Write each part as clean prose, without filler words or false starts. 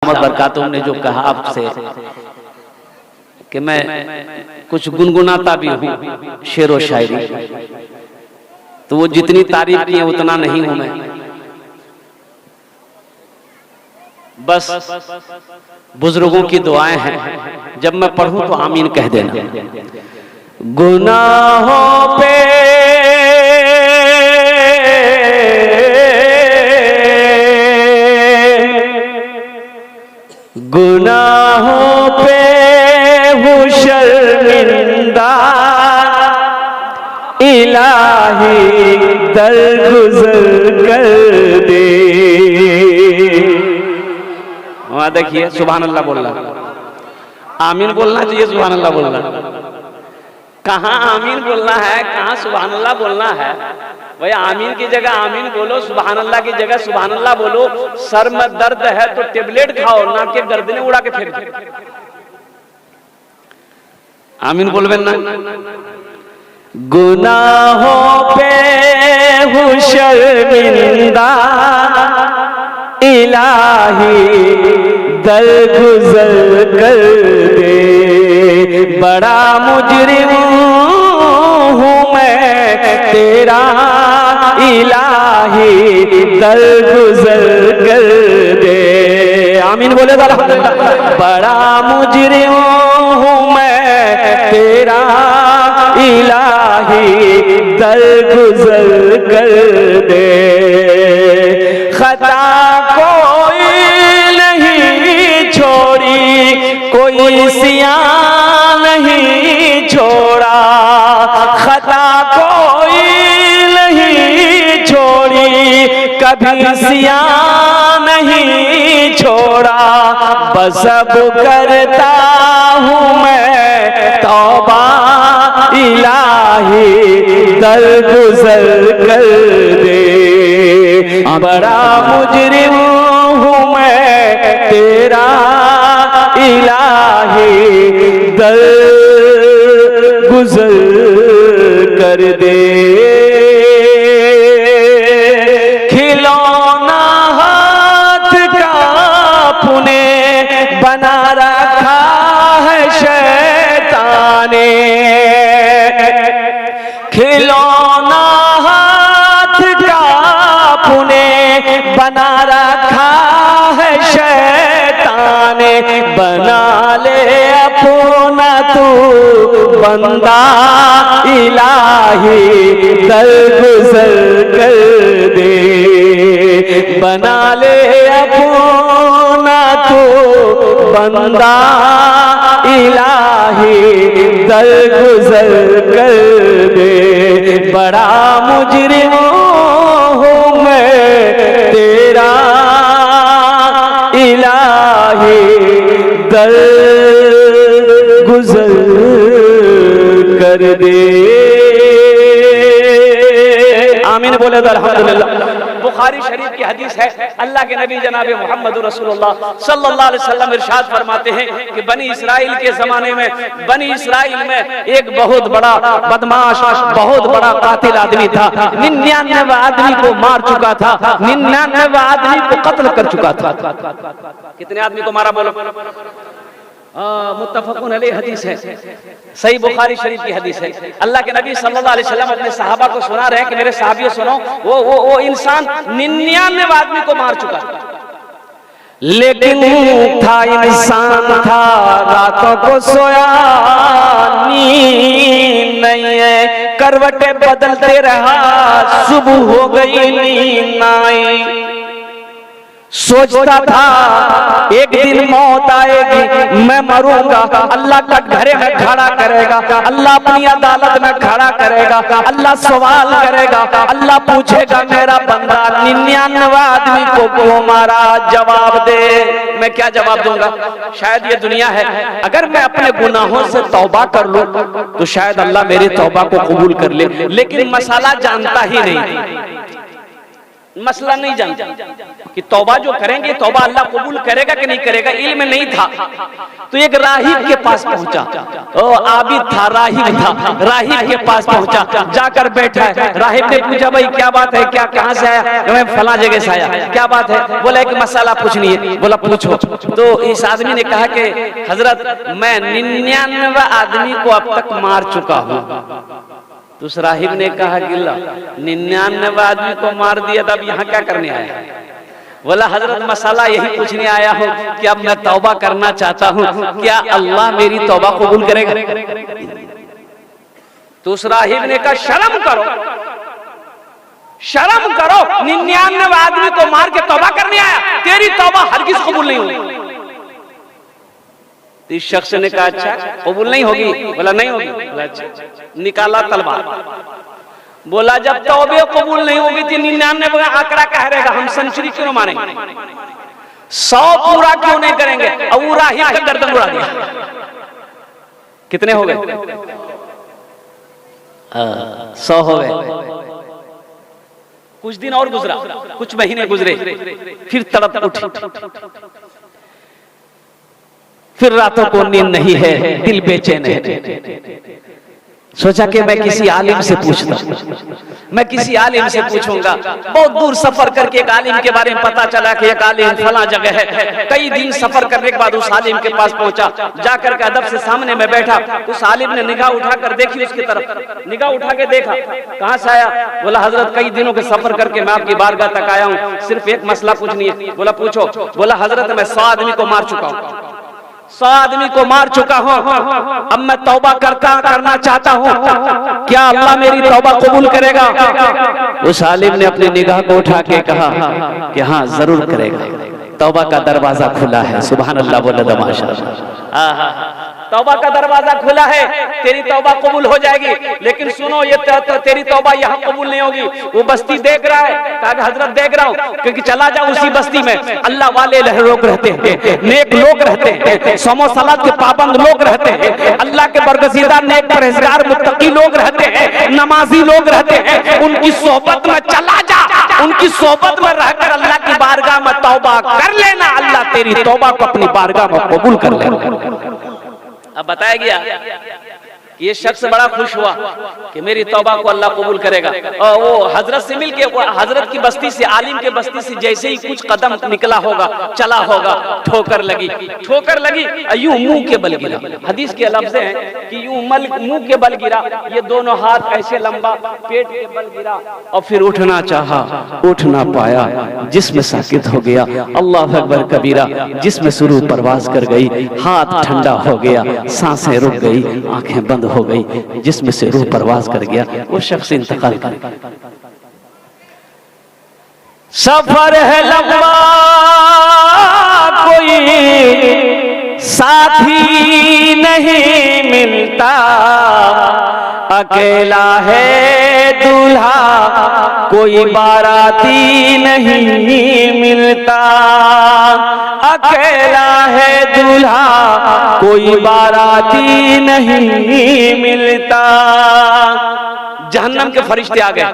दामद बरकातुहू ने जो कहा आपसे कि मैं कुछ गुनगुनाता भी हूँ शेर व शायरी, तो वो जितनी तारीफ की है उतना नहीं हूं मैं। बस बुजुर्गों की दुआएं हैं, जब मैं पढ़ूं तो आमीन कह देना। गुनाहों पे गुनाहों पे हूँ शर्मिंदा, इलाही दरगुजर कर दे। वहां देखिए सुभान अल्लाह बोलना, आमीन बोलना चाहिए, सुभान अल्लाह बोलना। कहाँ आमीन बोलना है, कहाँ सुभान अल्लाह बोलना है? भाई आमीन की जगह आमीन बोलो, सुभान अल्लाह की जगह सुभान अल्लाह बोलो। सर में दर्द है तो टेबलेट खाओ, ना के गर्दने उड़ा के फेंक दो। आमीन बोलबे ना। गुनाहों पे हूँ शर्मिंदा, इलाही दरगुजर कर दे। बड़ा मुजरिम हूँ मैं तेरा, इलाही दरगुजर कर दे। आमीन बोले तो अल्हम्दुलिल्लाह। बड़ा मुजरिम हूँ मैं तेरा, इलाही दरगुजर कर दे। खता कोई नहीं छोड़ी, कोई सियां नहीं छोड़ा। खता कोई नहीं छोड़ी, कभी सियां नहीं छोड़ा। बस अब करता हूँ मैं तौबा, इलाही दरगुजर कर दे। बड़ा मुजरिम हूँ मैं तेरा, इलाही दरगुजर कर दे। खिलौना हाथ का पुने बना रखा है शैतान ने। खिलौना हाथ का पुने बना रखा है शैतान ने। बना ले अपना तू बंदा, इलाही दरगुजर कर दे। बना ले अपना तू बंदा, इलाही दरगुजर कर दे। बड़ा मुजरिम हूँ मैं तेरा, इलाही दरगुजर कर दे। आमीन बोले तो अल्हम्दुलिल्लाह। बुखारी शरीफ की हदीस है, अल्लाह के नबी जनाब मोहम्मद रसूलुल्लाह सल्लल्लाहु अलैहि वसल्लम इरशाद फरमाते हैं कि बनी इसराइल के जमाने में, बनी इसराइल में एक बहुत बड़ा बदमाश, बहुत बड़ा कातिल आदमी था। 99 आदमी को मार चुका था, 99 आदमी को कत्ल कर चुका था। कितने आदमी को मारा बोलो? मुत्तफक़ुन अलैह हदीस है, सही बुखारी शरीफ की हदीस है। अल्लाह के नबी सल्लल्लाहु अलैहि वसल्लम अपने सहाबा को सुना रहे हैं कि मेरे सहाबियों सुनो, वो इंसान 99 आदमी को मार चुका, लेकिन था इंसान था, रातों को सोया नींद नहीं है, करवटें बदलते रहा, सुबह हो गई नींद ना आई। सोचता था एक दिन मौत आएगी, मैं मरूंगा, अल्लाह कटघरे में खड़ा करेगा, अल्लाह अपनी अदालत में खड़ा करेगा, अल्लाह सवाल करेगा, अल्लाह पूछेगा मेरा बंदा 99 आदमी को क्यों मारा, जवाब दे। मैं क्या जवाब दूंगा? शायद ये दुनिया है, अगर मैं अपने गुनाहों से तौबा कर लूं तो शायद अल्लाह मेरी तौबा को कबूल कर ले, लेकिन मसाला जानता ही नहीं। मसला नहीं जानता कि तौबा जो करेंगे तौबा अल्लाह कबूल करेगा कि नहीं करेगा, इल्म नहीं था। तो एक राहिब के पास पहुंचा, ओ आबिद था, राहिब था, राहिब के पास पहुंचा, जाकर बैठा है। राहिब ने पूछा भाई क्या बात है, क्या कहां से आया? मैं फला जगह से आया। क्या बात है? बोला एक मसला पूछनी है। बोला पूछो। तो इस आदमी ने कहा कि हजरत मैं 99 आदमी को अब तक मार चुका हूं। तो उस राहिब ने कहा गिल्ला 99 आदमी को मार दिया, तब यहाँ क्या करने आया? बोला हजरत मसाला यही पूछने आया हूँ कि अब मैं तौबा करना चाहता हूँ, क्या अल्लाह मेरी तौबा कबूल करेगा? तो उस राहिब ने कहा शर्म करो, शर्म करो, 99 आदमी को मार के तौबा करने आया, तेरी तौबा हरगिज कबूल नहीं होगी। तो इस शख्स ने कहा अच्छा कबूल नहीं होगी? बोला नहीं होगी। बोला अच्छा। निकाला तलवार, बोला जब तौबे कबूल नहीं होगी तो 99 आंकड़ा कह रहेगा, हम सेंचुरी क्यों मानेंगे, 100 पूरा क्यों नहीं करेंगे? अब वो राहिब का गर्दन उड़ा दिया। कितने हो गए? 100 हो गए। कुछ दिन और गुजरा, कुछ महीने गुजरे, फिर तड़प उठी, फिर रातों को नींद नहीं है, दिल बेचैन है। सोचा कि मैं किसी आलिम से पूछता, मैं किसी आलिम से पूछूंगा। बहुत दूर सफर करके एक आलिम के बारे में पता चला कि एक आलिम फला जगह है। कई दिन सफर करने के बाद उस आलिम के पास पहुंचा, जाकर के अदब से सामने में बैठा। उस आलिम ने निगाह उठाकर देखी उसकी तरफ, निगाह उठा के देखा, कहां से आया? बोला हजरत कई दिनों के सफर करके मैं आपकी बारगाह तक आया हूँ, सिर्फ एक मसला पूछनी है। बोला पूछो। बोला हजरत मैं 100 आदमी को मार चुका हूँ, 100 आदमी को मार चुका हूं, अब मैं तौबा करना चाहता हूं, क्या अल्लाह मेरी तौबा कबूल करेगा? उस आलिम ने अपनी निगाह को उठा के कहा कि हाँ जरूर करेगा, तौबा का दरवाजा खुला है। सुभान अल्लाह, बोला माशाअल्लाह। तौबा का दरवाजा खुला है, तेरी तौबा कबूल हो जाएगी। लेकिन सुनो, ये तेरी तौबा यहाँ कबूल नहीं होगी। वो बस्ती देख रहा है, कहा हजरत देख रहा हूँ, क्योंकि चला जाओ उसी बस्ती में अल्लाह वाले लोग रहते हैं, नेक लोग रहते हैं, समो सलात के पाबंद लोग रहते हैं, अल्लाह के बरगजीदा नेक परहेजगार मुत्तकी लोग रहते हैं, नमाजी लोग रहते हैं। उनकी सोहबत में चला जा, उनकी सोहबत में रहकर अल्लाह की बारगाह में तौबा कर लेना, अल्लाह तेरी तौबा को अपनी बारगाह में कबूल कर लेना। अब बताया गया ये शख्स बड़ा खुश हुआ कि मेरी तौबा को अल्लाह कबूल करेगा। और वो हजरत से मिलके, हजरत की बस्ती से, आलिम के बस्ती से जैसे ही कुछ कदम निकला होगा, चला होगा, ठोकर लगी, ठोकर लगी, यूं मुंह के बल गिरा। हदीस के लफ्ज़ हैं कि यूं मुंह के बल गिरा, ये दोनों हाथ ऐसे लंबा, पेट के बल गिरा, और फिर उठना चाहा, उठ ना पाया, जिस्म साकित हो गया। अल्लाह अकबर कबीरा, जिस्म शुरू परवाज कर गई, हाथ ठंडा हो गया, सांसें रुक गई, आंखें बंद हो गई, जिसमें से रूह परवाज कर गया। वो शख्स इंतकाल कर गया। सफर है लंबा, कोई साथी नहीं मिलता, अकेला है दूल्हा, कोई बाराती नहीं मिलता, अकेला है दूल्हा, कोई बाराती नहीं मिलता। जहन्नम के फरिश्ते आ गए,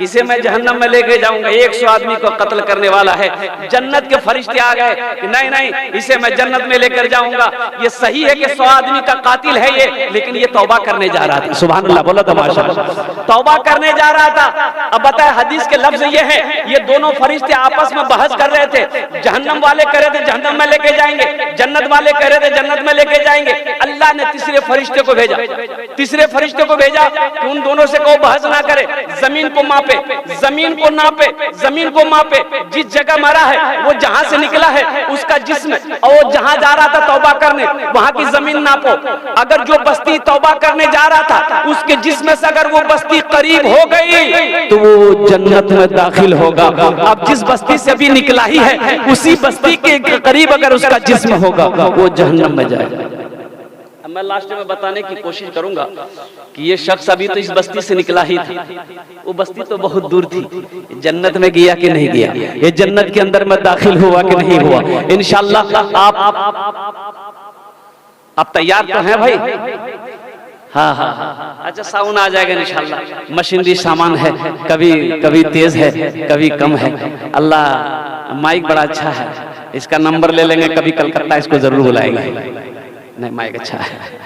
इसे मैं जहन्नम में लेके जाऊंगा, 100 आदमी को कत्ल करने वाला है। जन्नत के फरिश्ते आ गए कि नहीं नहीं, इसे मैं जन्नत में लेकर जाऊंगा। ये सही है कि 100 आदमी का कातिल है ये, लेकिन ये तौबा करने जा रहा था। सुभान अल्लाह, बोला तो माशाअल्लाह, तौबा करने जा रहा था। अब बताए हदीस के लफ्ज ये है, ये दोनों फरिश्ते आपस में बहस कर रहे थे। जहन्नम वाले कह रहे थे जहन्नम में लेके जाएंगे, जन्नत वाले कह रहे थे जन्नत में लेके जाएंगे। अल्लाह ने तीसरे फरिश्ते को भेजा, तीसरे फरिश्ते को भेजा कि उन दोनों से को बहस ना करे, जमीन को मापे, जमीन को नापे, जमीन को मापे, जिस जगह मरा है वो जहां से निकला है उसका जिस्म, और वो जहां जा रहा था तौबा करने, वहां की जमीन नापो। अगर जो बस्ती तौबा करने जा रहा था उसके जिस्म से अगर वो बस्ती करीब हो गई तो वो जन्नत में दाखिल होगा। अब जिस बस्ती से भी निकला ही है उसी बस्ती के करीब अगर उसका जिस्म होगा वो जहन्नम में जाएगा। मैं लास्ट में बताने की कोशिश करूंगा कि ये शख्स अभी तो इस बस्ती से निकला ही था, वो बस्ती तो बहुत दूर थी। जन्नत में गया कि नहीं गया, ये जन्नत के अंदर में दाखिल हुआ कि नहीं हुआ, इंशाअल्लाह आप तैयार तो हैं भाई? हाँ हाँ हाँ, अच्छा साउंड आ जाएगा इंशाल्लाह। मशीनरी सामान है, कभी कभी तेज है, कभी कम है। अल्लाह, माइक बड़ा अच्छा है, इसका नंबर ले लेंगे, कभी कलकत्ता इसको जरूर बुलाएंगे। नहीं, माइक अच्छा है,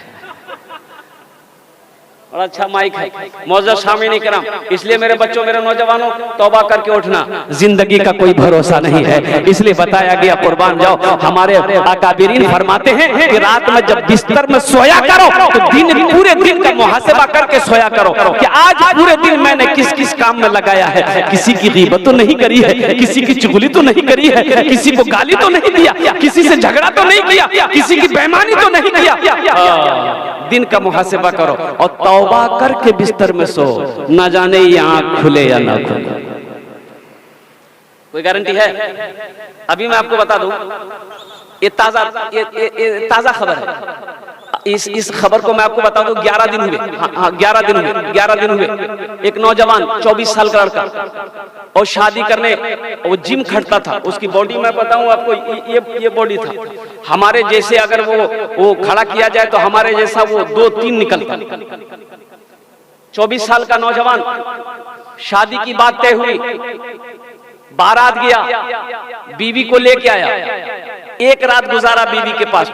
और अच्छा माइक है। मौजूद सामीन इकराम, इसलिए मेरे बच्चों, मेरे नौजवानों, तौबा करके उठना, जिंदगी का कोई भरोसा नहीं है, इसलिए बताया गया कुर्बान जाओ। हमारे अकाबिरीन फरमाते हैं कि रात में जब बिस्तर में सोया करो तो पूरे दिन का मुहासिबा करके सोया करो कि आज पूरे दिन मैंने किस किस काम में लगाया है। किसी की गीबत तो नहीं करी है, किसी की चुगली तो नहीं करी है, किसी को गाली तो नहीं दिया, किसी से झगड़ा तो नहीं किया, किसी की बेईमानी तो नहीं किया। दिन का मुहासिबा करो और तौबा करके बिस्तर में सो, ना जाने ये आंख खुले या ना खुले, कोई गारंटी है? अभी मैं आपको बता दूं, ये ताजा खबर है। इस खबर को मैं आपको बता दूं, 11 दिन हुए, हाँ 11 दिन हुए, 11 दिन हुए। एक नौजवान 24 साल का लड़का, और शादी करने वो जिम खटता था। उसकी बॉडी मैं बताऊं आपको, ये बॉडी था हमारे जैसे, अगर वो खड़ा किया जाए तो हमारे जैसा वो 2-3 निकलता। 24 साल का नौजवान, शादी की बात तय हुई, बारात गया, बीवी को लेके आया, एक रात गुजारा बीवी के पास।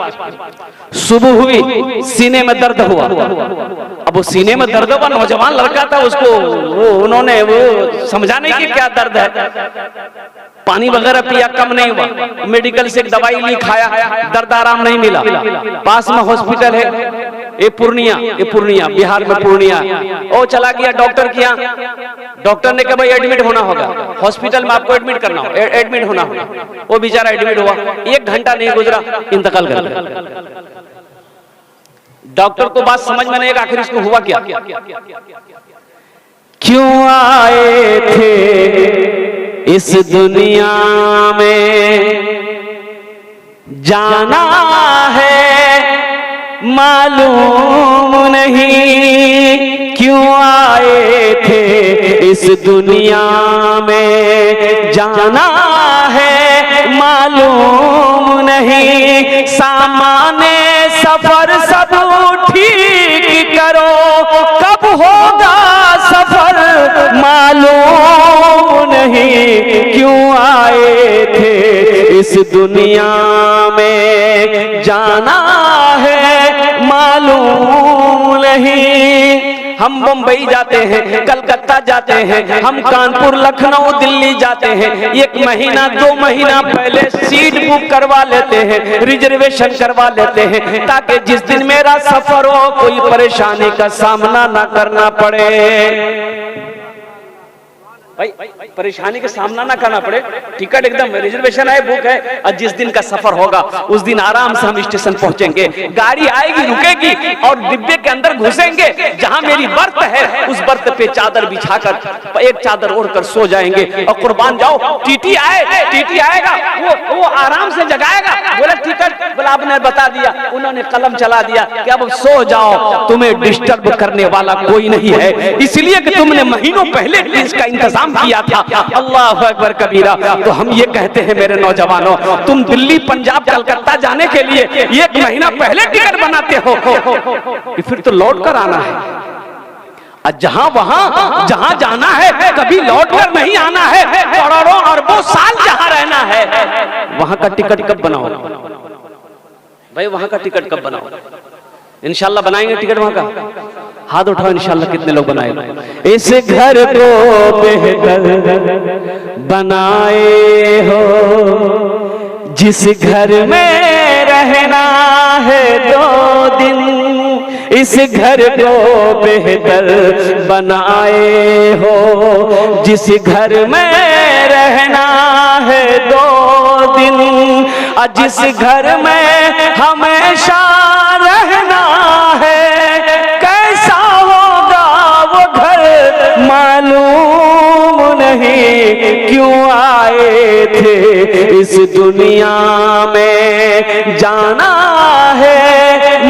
सुबह हुई, सीने में दर्द हुआ। अब वो सीने में दर्द हुआ, नौजवान लड़का था, उसको उन्होंने समझाने की क्या दर्द है, पानी वगैरह पिया, कम नहीं हुआ, मेडिकल से एक दवाई ली, खाया, दर्द आराम नहीं मिला। पास में हॉस्पिटल है, ये पूर्णिया, बिहार में पूर्णिया। ओ चला गया डॉक्टर के यहाँ, डॉक्टर ने कहा भाई एडमिट होना होगा, हॉस्पिटल में आपको एडमिट करना हो, एडमिट होना होगा। वो बेचारा एडमिट हुआ, 1 घंटा नहीं गुजरा, इंतकाल कर गया। डॉक्टर को बात समझ में नहीं, आखिर इसको हुआ क्या? क्यों आए थे इस दुनिया में, जाना है मालूम नहीं। क्यों आए थे इस दुनिया में, जाना है मालूम नहीं। सामाने सफर सब ठीक करो, कब होगा सफर मालूम नहीं। क्यों आए थे इस दुनिया में, जाना है मालूम नहीं। हम बम्बई जाते हैं, कलकत्ता जाते हैं, हम कानपुर, लखनऊ, दिल्ली जाते हैं, 1 महीना 2 महीना पहले सीट बुक करवा लेते हैं, रिजर्वेशन करवा लेते हैं, ताकि जिस दिन मेरा सफर हो कोई परेशानी का सामना ना करना पड़े। भाई परेशानी का सामना ना करना पड़े, टिकट एकदम रिजर्वेशन है, बुक है, और जिस दिन का सफर होगा उस दिन आराम से हम स्टेशन पहुंचेंगे, गाड़ी आएगी, रुकेगी, और डिब्बे के अंदर घुसेंगे, जहां मेरी बर्थ है उस बर्थ पे चादर बिछाकर, एक चादर ओढ़कर सो जाएंगे। और कुर्बान जाओ, टीटी आएगा, वो आराम से जगाएगा, बोले टिकट, बोला आपने बता दिया, उन्होंने कलम चला दिया कि अब सो जाओ, तुम्हें डिस्टर्ब करने वाला कोई नहीं है, इसलिए कि तुमने महीनों पहले इसका इंतजाम किया था। अल्लाह अकबर कबीरा। तो हम ये कहते हैं मेरे नौजवानों, तुम दिल्ली, पंजाब, कलकत्ता जाने के लिए 1 महीना पहले टिकट बनाते हो, फिर तो लौट कर आना है। जहां जाना है कभी लौट कर नहीं आना है, करोड़ों अरबों साल जहां रहना है, वहां का टिकट कब बनाओ भाई, वहां का टिकट कब बनाओ? इंशाल्लाह बनाएंगे टिकट वहां का, हाथ उठाओ इंशाल्लाह, कितने लोग बनाए? इस घर को बेहतर बनाए हो, जिस घर में रहना है 2 दिन, इस घर को बेहतर बनाए हो, जिस घर में रहना है 2 दिन, जिस घर में हमेशा रहना है, कैसा होगा वो घर मालूम नहीं। क्यों आए थे इस दुनिया में, जाना है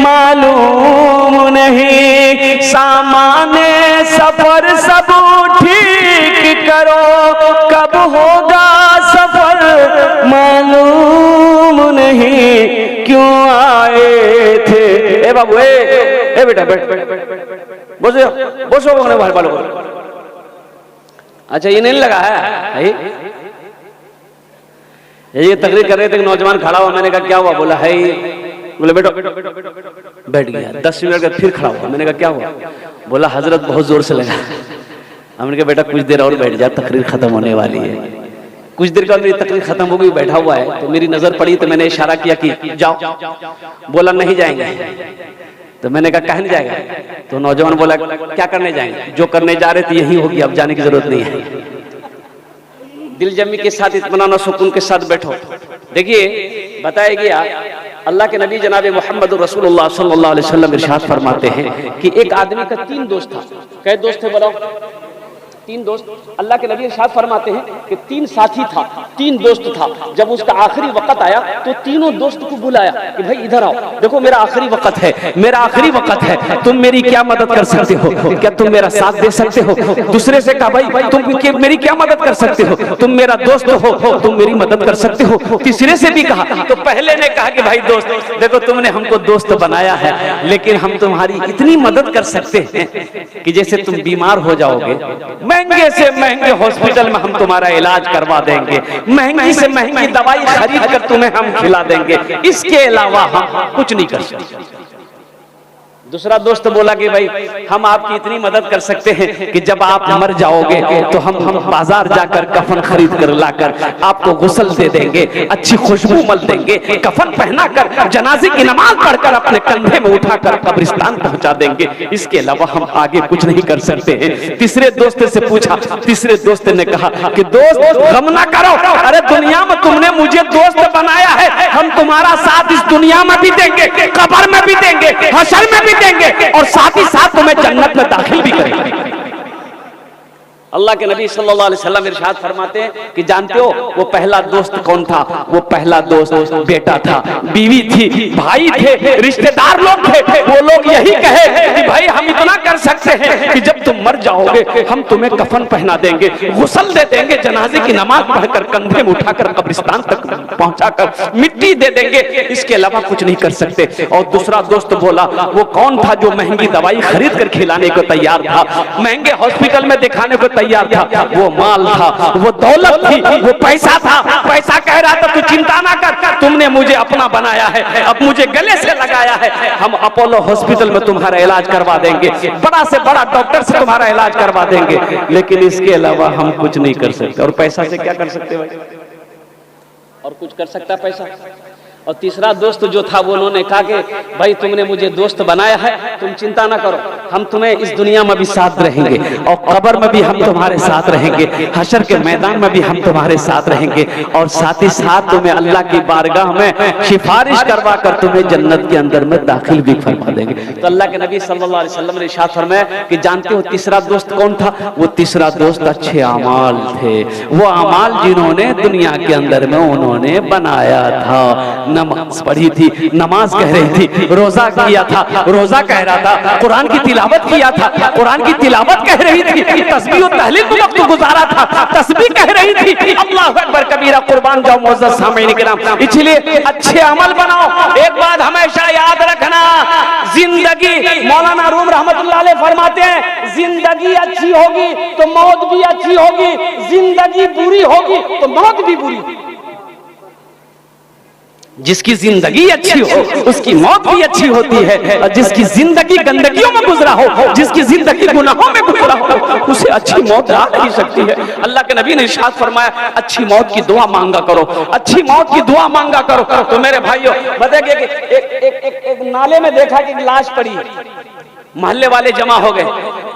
मालूम नहीं। सामाने सफर सब ठीक करो, कब होगा सफर मालूम नहीं। क्यों आए थे। ए बाबू, ए बेटा बैठ, बसो बसो भाई बालो। अच्छा, ये नहीं लगा है ये तकरीर कर रहे थे, नौजवान खड़ा हुआ, मैंने कहा क्या हुआ? बोला है, बोले बेटो, बैठ गया। 10 मिनट बाद फिर खड़ा हुआ, मैंने कहा क्या हुआ? बोला हजरत बहुत जोर से लगा। हमने कहा बेटा कुछ देर और बैठ जा, तकरीर खत्म होने वाली है। कुछ देर बाद मेरी तकरीर खत्म हो गई, बैठा हुआ है, तो मेरी नजर पड़ी, तो मैंने इशारा किया कि जाओ। बोला नहीं जाएंगे। तो मैंने कहा कहीं नहीं जाएगा? तो नौजवान बोला क्या करने जाएंगे? जो करने जा रहे थे यही होगी, अब जाने की जरूरत नहीं है। दिल जमी के साथ, इत्मीनान और सुकून के साथ बैठो। देखिए, बताया गया अल्लाह के नबी जनाब मोहम्मद रसूलुल्लाह सल्लल्लाहु अलैहि वसल्लम इरशाद फरमाते हैं कि एक आदमी का 3 दोस्त था। कै दोस्त थे बताओ? 3 दोस्त। अल्लाह के नबी इरशाद फरमाते हैं कि 3 साथी था, 3 दोस्त था। जब उसका आखिरी वक्त आया तो तीनों दोस्त को बुलाया कि भाई इधर आओ, देखो मेरा आखिरी वक्त है, मेरा आखिरी वक्त है, तुम मेरी क्या मदद कर सकते हो? क्या तुम मेरा साथ दे सकते हो? दूसरे से कहा भाई तुम मेरी क्या मदद कर सकते हो? तुम मेरा दोस्त हो, तुम मेरी मदद कर सकते हो। तीसरे से भी कहा। तो पहले ने कहा कि भाई दोस्त, देखो तुमने हमको दोस्त बनाया है, लेकिन हम तुम्हारी इतनी मदद कर सकते हैं कि जैसे तुम बीमार हो जाओगे, महंगे से महंगे हॉस्पिटल में हम तुम्हारा इलाज करवा देंगे, महंगी से महंगी दवाई खरीद कर तुम्हें हम खिला देंगे, इसके अलावा हम कुछ नहीं कर सकते। दूसरा दोस्त बोला कि भाई हम आपकी इतनी मदद कर सकते हैं कि जब आप मर जाओगे तो हम बाजार जाकर कफन खरीद कर लाकर आपको गुस्ल दे देंगे, अच्छी खुशबू मल देंगे, कफन पहनाकर जनाजे की नमाज पढ़कर अपने कंधे में उठाकर कब्रिस्तान पहुंचा देंगे, इसके अलावा हम आगे कुछ नहीं कर सकते हैं। तीसरे दोस्त से पूछा, तीसरे दोस्त ने कहा कि दोस्त गम ना करो, अरे दुनिया में तुमने मुझे दोस्त बनाया है, हम तुम्हारा साथ इस दुनिया में भी देंगे, कब्र में भी देंगे, हशर में भी देंगे, और साथ ही साथ तुम्हें जन्नत में दाखिल भी करेंगे। अल्लाह के नबी सल्लल्लाहु अलैहि वसल्लम इरशाद फरमाते हैं कि जानते हो वो पहला दोस्त कौन था? वो पहला दोस्त बेटा था, बीवी थी, भाई थे, रिश्तेदार लोग थे। वो लोग यही कहे कि भाई हम इतना कर सकते हैं कि जब तुम मर जाओगे हम तुम्हें कफन पहना देंगे, गुस्ल दे देंगे, जनाजे की नमाज पढ़कर कंधे में उठाकर कब्रिस्तान तक पहुंचाकर मिट्टी दे देंगे, इसके अलावा कुछ नहीं कर सकते। और दूसरा दोस्त बोला वो कौन था जो महंगी दवाई खरीद कर खिलाने को तैयार था, महंगे हॉस्पिटल में दिखाने को तैयार था? वो माल था, वो दौलत थी, वो पैसा था। पैसा कह रहा था तू चिंता ना कर, तुमने मुझे अपना बनाया है, अब मुझे गले से लगाया है, हम अपोलो हॉस्पिटल में तुम्हारा इलाज करवा देंगे, बड़ा से बड़ा डॉक्टर से तुम्हारा इलाज करवा देंगे, लेकिन इसके अलावा हम कुछ नहीं कर सकते। और पैसा से क्या कर सकते भाई? और कुछ कर सकता पैसा? और तीसरा दोस्त जो था वो उन्होंने कहा कि भाई तुमने मुझे दोस्त बनाया है, तुम चिंता ना करो, हम तुम्हें इस दुनिया में भी साथ रहेंगे, और कब्र में भी हम तुम्हारे साथ रहेंगे, हशर के मैदान में भी हम तुम्हारे साथ रहेंगे, और साथ ही साथ तुम्हें अल्लाह की बारगाह में सिफारिश करवा कर तुम्हें जन्नत के अंदर में दाखिल भी फरमा देंगे। तो अल्लाह के नबी सल्लल्लाहु अलैहि वसल्लम ने इरशाद फरमाया कि जानते हो तीसरा दोस्त कौन था? वो तीसरा दोस्त अच्छे अमाल थे, वो अमाल जिन्होंने दुनिया के अंदर में उन्होंने बनाया था। नमाज पढ़ी थी, नमाज कह रही थी, रोजा किया था, रोजा कह रहा था, कुरान की तिलावत किया था, कुरान की तिलावत कह रही थी, तस्बीह और तहलील को वक्त गुजारा था, तस्बीह कह रही थी, अल्लाहु अकबर कबीरा, कुर्बान जाओ मुअज़्ज़ज़ सामीन किराम। इसलिए अच्छे अमल बनाओ। एक बात हमेशा याद रखना, जिंदगी, मौलाना रूम रहमतुल्लाह अलैह फरमाते हैं, जिंदगी अच्छी होगी तो मौत भी अच्छी होगी, जिंदगी बुरी होगी तो मौत भी बुरी होगी। जिसकी जिंदगी अच्छी हो उसकी मौत भी अच्छी होती है, और जिसकी जिंदगी गंदगियों में गुजरा हो, जिसकी जिंदगी गुनाहों में गुजरा हो, उसे अच्छी मौत आ नहीं सकती है। अल्लाह के नबी ने इरशाद फरमाया अच्छी मौत की दुआ मांगा करो, अच्छी मौत की दुआ मांगा करो। तो मेरे भाइयों बताइए कि एक नाले में देखा कि लाश पड़ी है, मोहल्ले वाले जमा हो गए,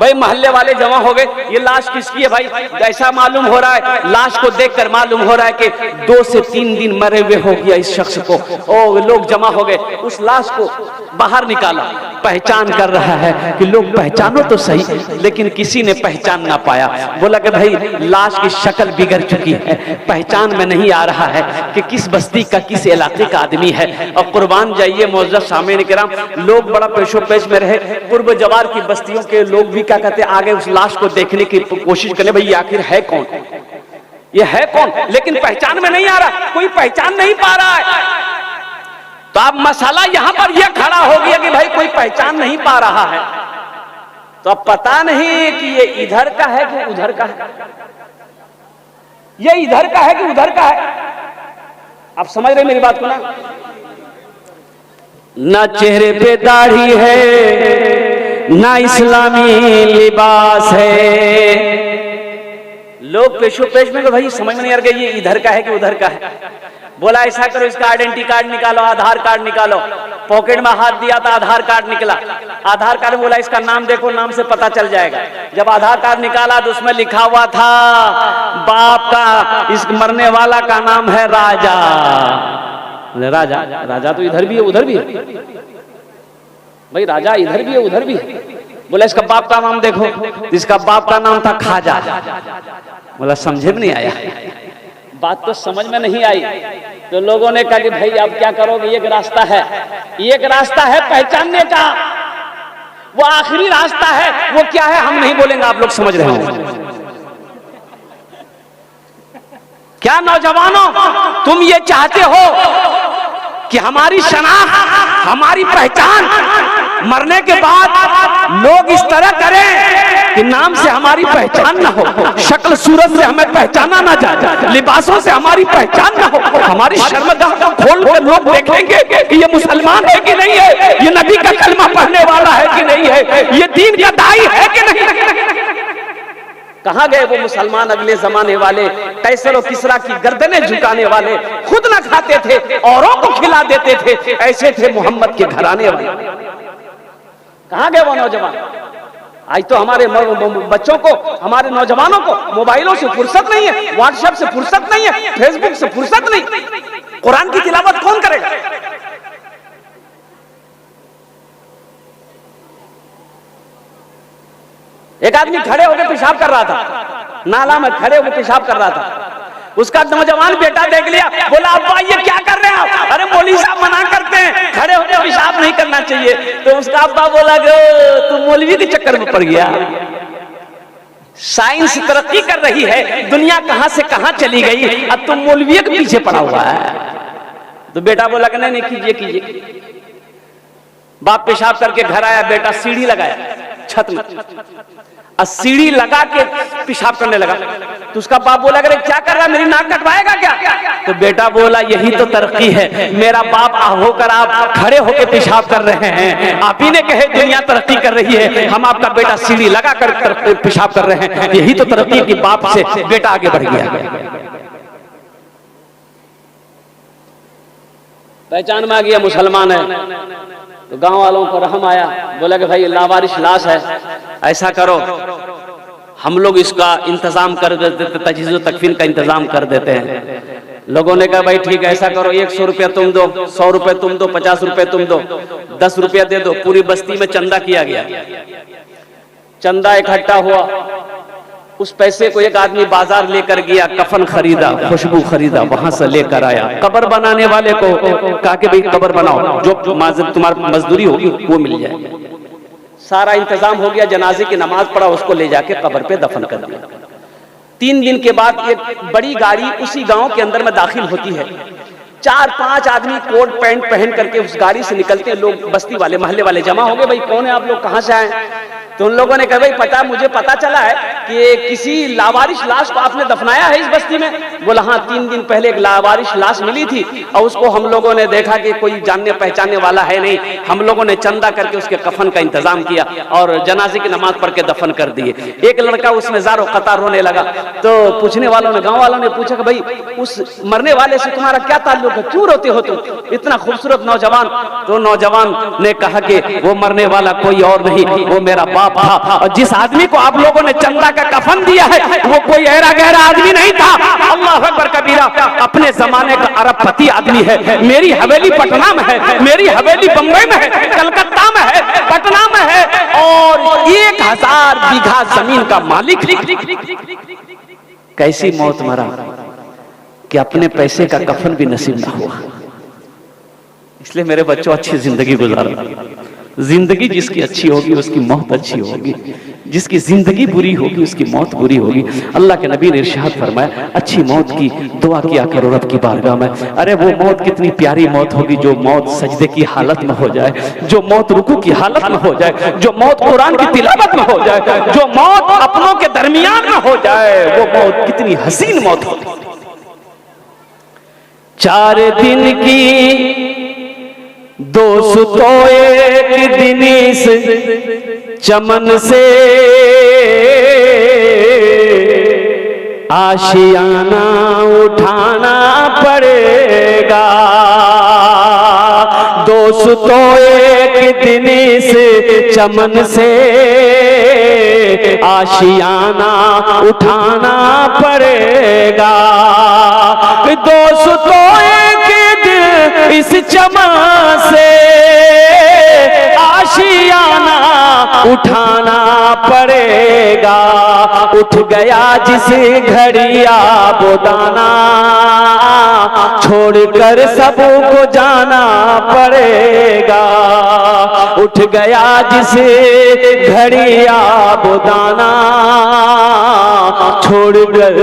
भाई मोहल्ले वाले जमा हो गए, ये लाश किसकी है भाई? ऐसा मालूम हो रहा है, लाश को देखकर मालूम हो रहा है कि 2 से 3 दिन मरे हुए हो गया इस शख्स को। ओ लोग जमा हो गए, उस लाश को बाहर निकाला, पहचान कर रहा है कि लोग पहचानो तो सही, लेकिन किसी ने पहचान ना पाया। बोला कि भाई लाश की शक्ल बिगड़ चुकी है, पहचान में नहीं आ रहा है कि किस बस्ती का, किस इलाके का आदमी है। और कुर्बान जाइए मुअज़्ज़ज़ सामीन किराम, लोग बड़ा पेशो पेश में रहे, पूर्व जवार की बस्तियों के लोग भी क्या कहते आगे उस लाश को देखने की कोशिश करें, भाई आखिर है कौन, ये है कौन, लेकिन पहचान में नहीं आ रहा, कोई पहचान नहीं पा रहा है। अब मसला यहां पर यह खड़ा हो गया कि भाई कोई पहचान नहीं पा रहा है, तो अब पता नहीं कि ये इधर का है कि उधर का है, ये इधर का है कि उधर का है। आप समझ रहे मेरी बात को ना? ना चेहरे पे दाढ़ी है, ना इस्लामी लिबास है। लोग पेशो पेश में भाई समझ में नहीं आ रहा ये इधर का है कि उधर का है। बोला ऐसा करो, इसका आइडेंटिटी कार्ड निकालो, आधार कार्ड निकालो। पॉकेट में हाथ दिया था, आधार कार्ड निकला। आधार कार्ड बोला इसका नाम देखो, नाम से पता चल जाएगा। जब आधार कार्ड निकाला तो उसमें लिखा हुआ था बाप का, इस मरने वाला का नाम है राजा। राजा राजा तो इधर भी है उधर भी है भाई, राजा इधर भी है उधर भी है। बोला इसका बाप का नाम देखो, इसका बाप का नाम था खाजा। बोला समझे में नहीं आया, बात तो समझ में नहीं आई। तो लोगों ने कहा कि भाई अब क्या करोगे, एक रास्ता है, एक रास्ता है पहचानने का, वो आखिरी रास्ता है। वो क्या है हम नहीं बोलेंगे, आप लोग समझ रहे हो क्या? नौजवानों, तुम ये चाहते हो कि हमारी शनाख्त, हमारी पहचान मरने के बाद लोग इस तरह करें कि नाम से हमारी पहचान ना हो, शक्ल सूरत से हमें पहचाना ना जाए, लिबासों से हमारी पहचान ना हो, हमारी शर्मगाह को खोल कर लोग देखेंगे कि ये मुसलमान है कि नहीं है, ये नबी का कलमा पढ़ने वाला है कि नहीं है, ये दीन का दाई है कि नहीं। कहां गए वो मुसलमान अगले जमाने वाले, कैसर और किसरा की गर्दनें झुकाने वाले, खुद ना खाते थे औरों को खिला देते थे, ऐसे थे मोहम्मद के घराने वाले। कहां गए वो नौजवान? आज तो हमारे बच्चों को, हमारे नौजवानों को मोबाइलों से फुर्सत नहीं है, व्हाट्सएप से फुर्सत नहीं है, फेसबुक से फुर्सत नहीं। कुरान की तिलावत कौन करेगा? एक आदमी खड़े होकर पेशाब कर रहा था, नाला में खड़े होकर पेशाब कर रहा था। उसका नौजवान बेटा देख लिया, बोला अब्बा ये क्या कर रहे हैं आप? अरे मौलवी साहब मना करते हैं, खड़े होकर पेशाब नहीं करना चाहिए। तो उसका अब्बा बोला तू मौलवी के चक्कर में पड़ गया। साइंस तरक्की कर रही है, दुनिया कहां से कहां चली गई, अब तुम मौलवी के पीछे पड़ा हुआ है। तो बेटा बोला कि नहीं कीजिए कीजिए। बाप पेशाब करके घर आया, बेटा सीढ़ी लगाया छत में, सीढ़ी लगा के पेशाब करने लगा। तो उसका बाप बोला अरे क्या कर रहा है, मेरी नाक कटवाएगा क्या? तो बेटा बोला यही तो तरक्की है, मेरा बाप होकर आप खड़े होकर पेशाब कर रहे हैं, आप ही ने कहे दुनिया तरक्की कर रही है, हम आपका बेटा सीढ़ी लगा कर पेशाब कर रहे हैं, यही तो तरक्की की बाप से बेटा आगे बढ़ गया। पहचान में आ गया मुसलमान है। तो गांव वालों को रहम आया, बोला कि भाई लावारिश लाश है, ऐसा करो हम लोग इसका इंतजाम कर देते, तजहीज़ तकफीन का इंतजाम कर देते हैं। लोगों ने कहा भाई ठीक है ऐसा करो, 100 रुपया तुम दो, 100 रुपये तुम दो, 50 रुपये तुम दो, 10 रुपया दे दो। पूरी बस्ती में चंदा किया गया, चंदा इकट्ठा हुआ। उस पैसे को एक आदमी बाजार लेकर गया, कफन खरीदा, खुशबू खरीदा, वहां से लेकर आया। कब्र बनाने वाले को कहा कि भाई कब्र बनाओ, जो तुम्हारी मजदूरी होगी वो मिल जाए। सारा इंतजाम हो गया, जनाजे की नमाज पढ़ा, उसको ले जाके कब्र पे दफन कर दिया। 3 दिन के बाद एक बड़ी गाड़ी उसी गांव के अंदर में दाखिल होती है। 4-5 आदमी कोट पैंट पहन करके उस गाड़ी से निकलते हैं। लोग बस्ती वाले महल्ले वाले जमा हो गए, भाई कौन है आप लोग, कहां से आए? तो उन लोगों ने कहा भाई मुझे पता चला है कि किसी लावारिश लाश को आपने दफनाया है इस बस्ती में। बोला हाँ, 3 दिन पहले एक लावारिश लाश मिली थी और उसको हम लोगों ने देखा कि कोई जानने पहचानने वाला है नहीं, हम लोगों ने चंदा करके उसके कफन का इंतजाम किया और जनाजे की नमाज पढ़ के दफन कर दिए। एक लड़का उसमें ज़ारो कतार रोने लगा। तो पूछने वालों ने, गाँव वालों ने पूछा कि भाई उस मरने वाले से तुम्हारा क्या ताल्लुक है, क्यों रोते हो तुम, इतना खूबसूरत नौजवान? तो नौजवान ने कहा कि वो मरने वाला कोई और नहीं, वो मेरा बाप था, और जिस आदमी को आप लोगों ने चंदा का कफन दिया है वो कोई ऐरा गहरा आदमी नहीं था। अल्लाह अकबर कबीरा, अपने जमाने का अरबपति आदमी है। मेरी हवेली पटना में है, मेरी हवेली बम्बई में है, कलकत्ता में है, पटना में है, और 1000 बीघा जमीन का मालिक। कैसी मौत मरा कि अपने पैसे का कफन भी नसीब ना हुआ। इसलिए मेरे बच्चों अच्छी जिंदगी गुजारो। जिंदगी जिसकी अच्छी होगी उसकी मौत अच्छी होगी। जिसकी जिंदगी बुरी होगी उसकी मौत बुरी होगी। अल्लाह के नबी ने इरशाद फरमाया अच्छी मौत की दुआ किया करो रब की बारगाह में। अरे वो मौत कितनी प्यारी मौत होगी जो मौत सजदे की हालत में हो जाए, जो मौत रुकू की हालत में हो जाए, जो मौत कुरान की तिलावत में हो जाए, जो मौत अपनों के दरमियान में हो जाए, वो मौत कितनी हसीन मौत होगी। 4 दिन की दोस्तों एक दिन इस चमन से आशियाना उठाना पड़ेगा। दोस्तों एक दिन इस चमन से आशियाना उठाना पड़ेगा। दोस्तों एक दिन इस चमन से आशियाना उठाना पड़ेगा। उठ गया जिस घड़िया वो दाना छोड़कर सबको जाना पड़ेगा। उठ गया जिस घड़िया वो दाना छोड़कर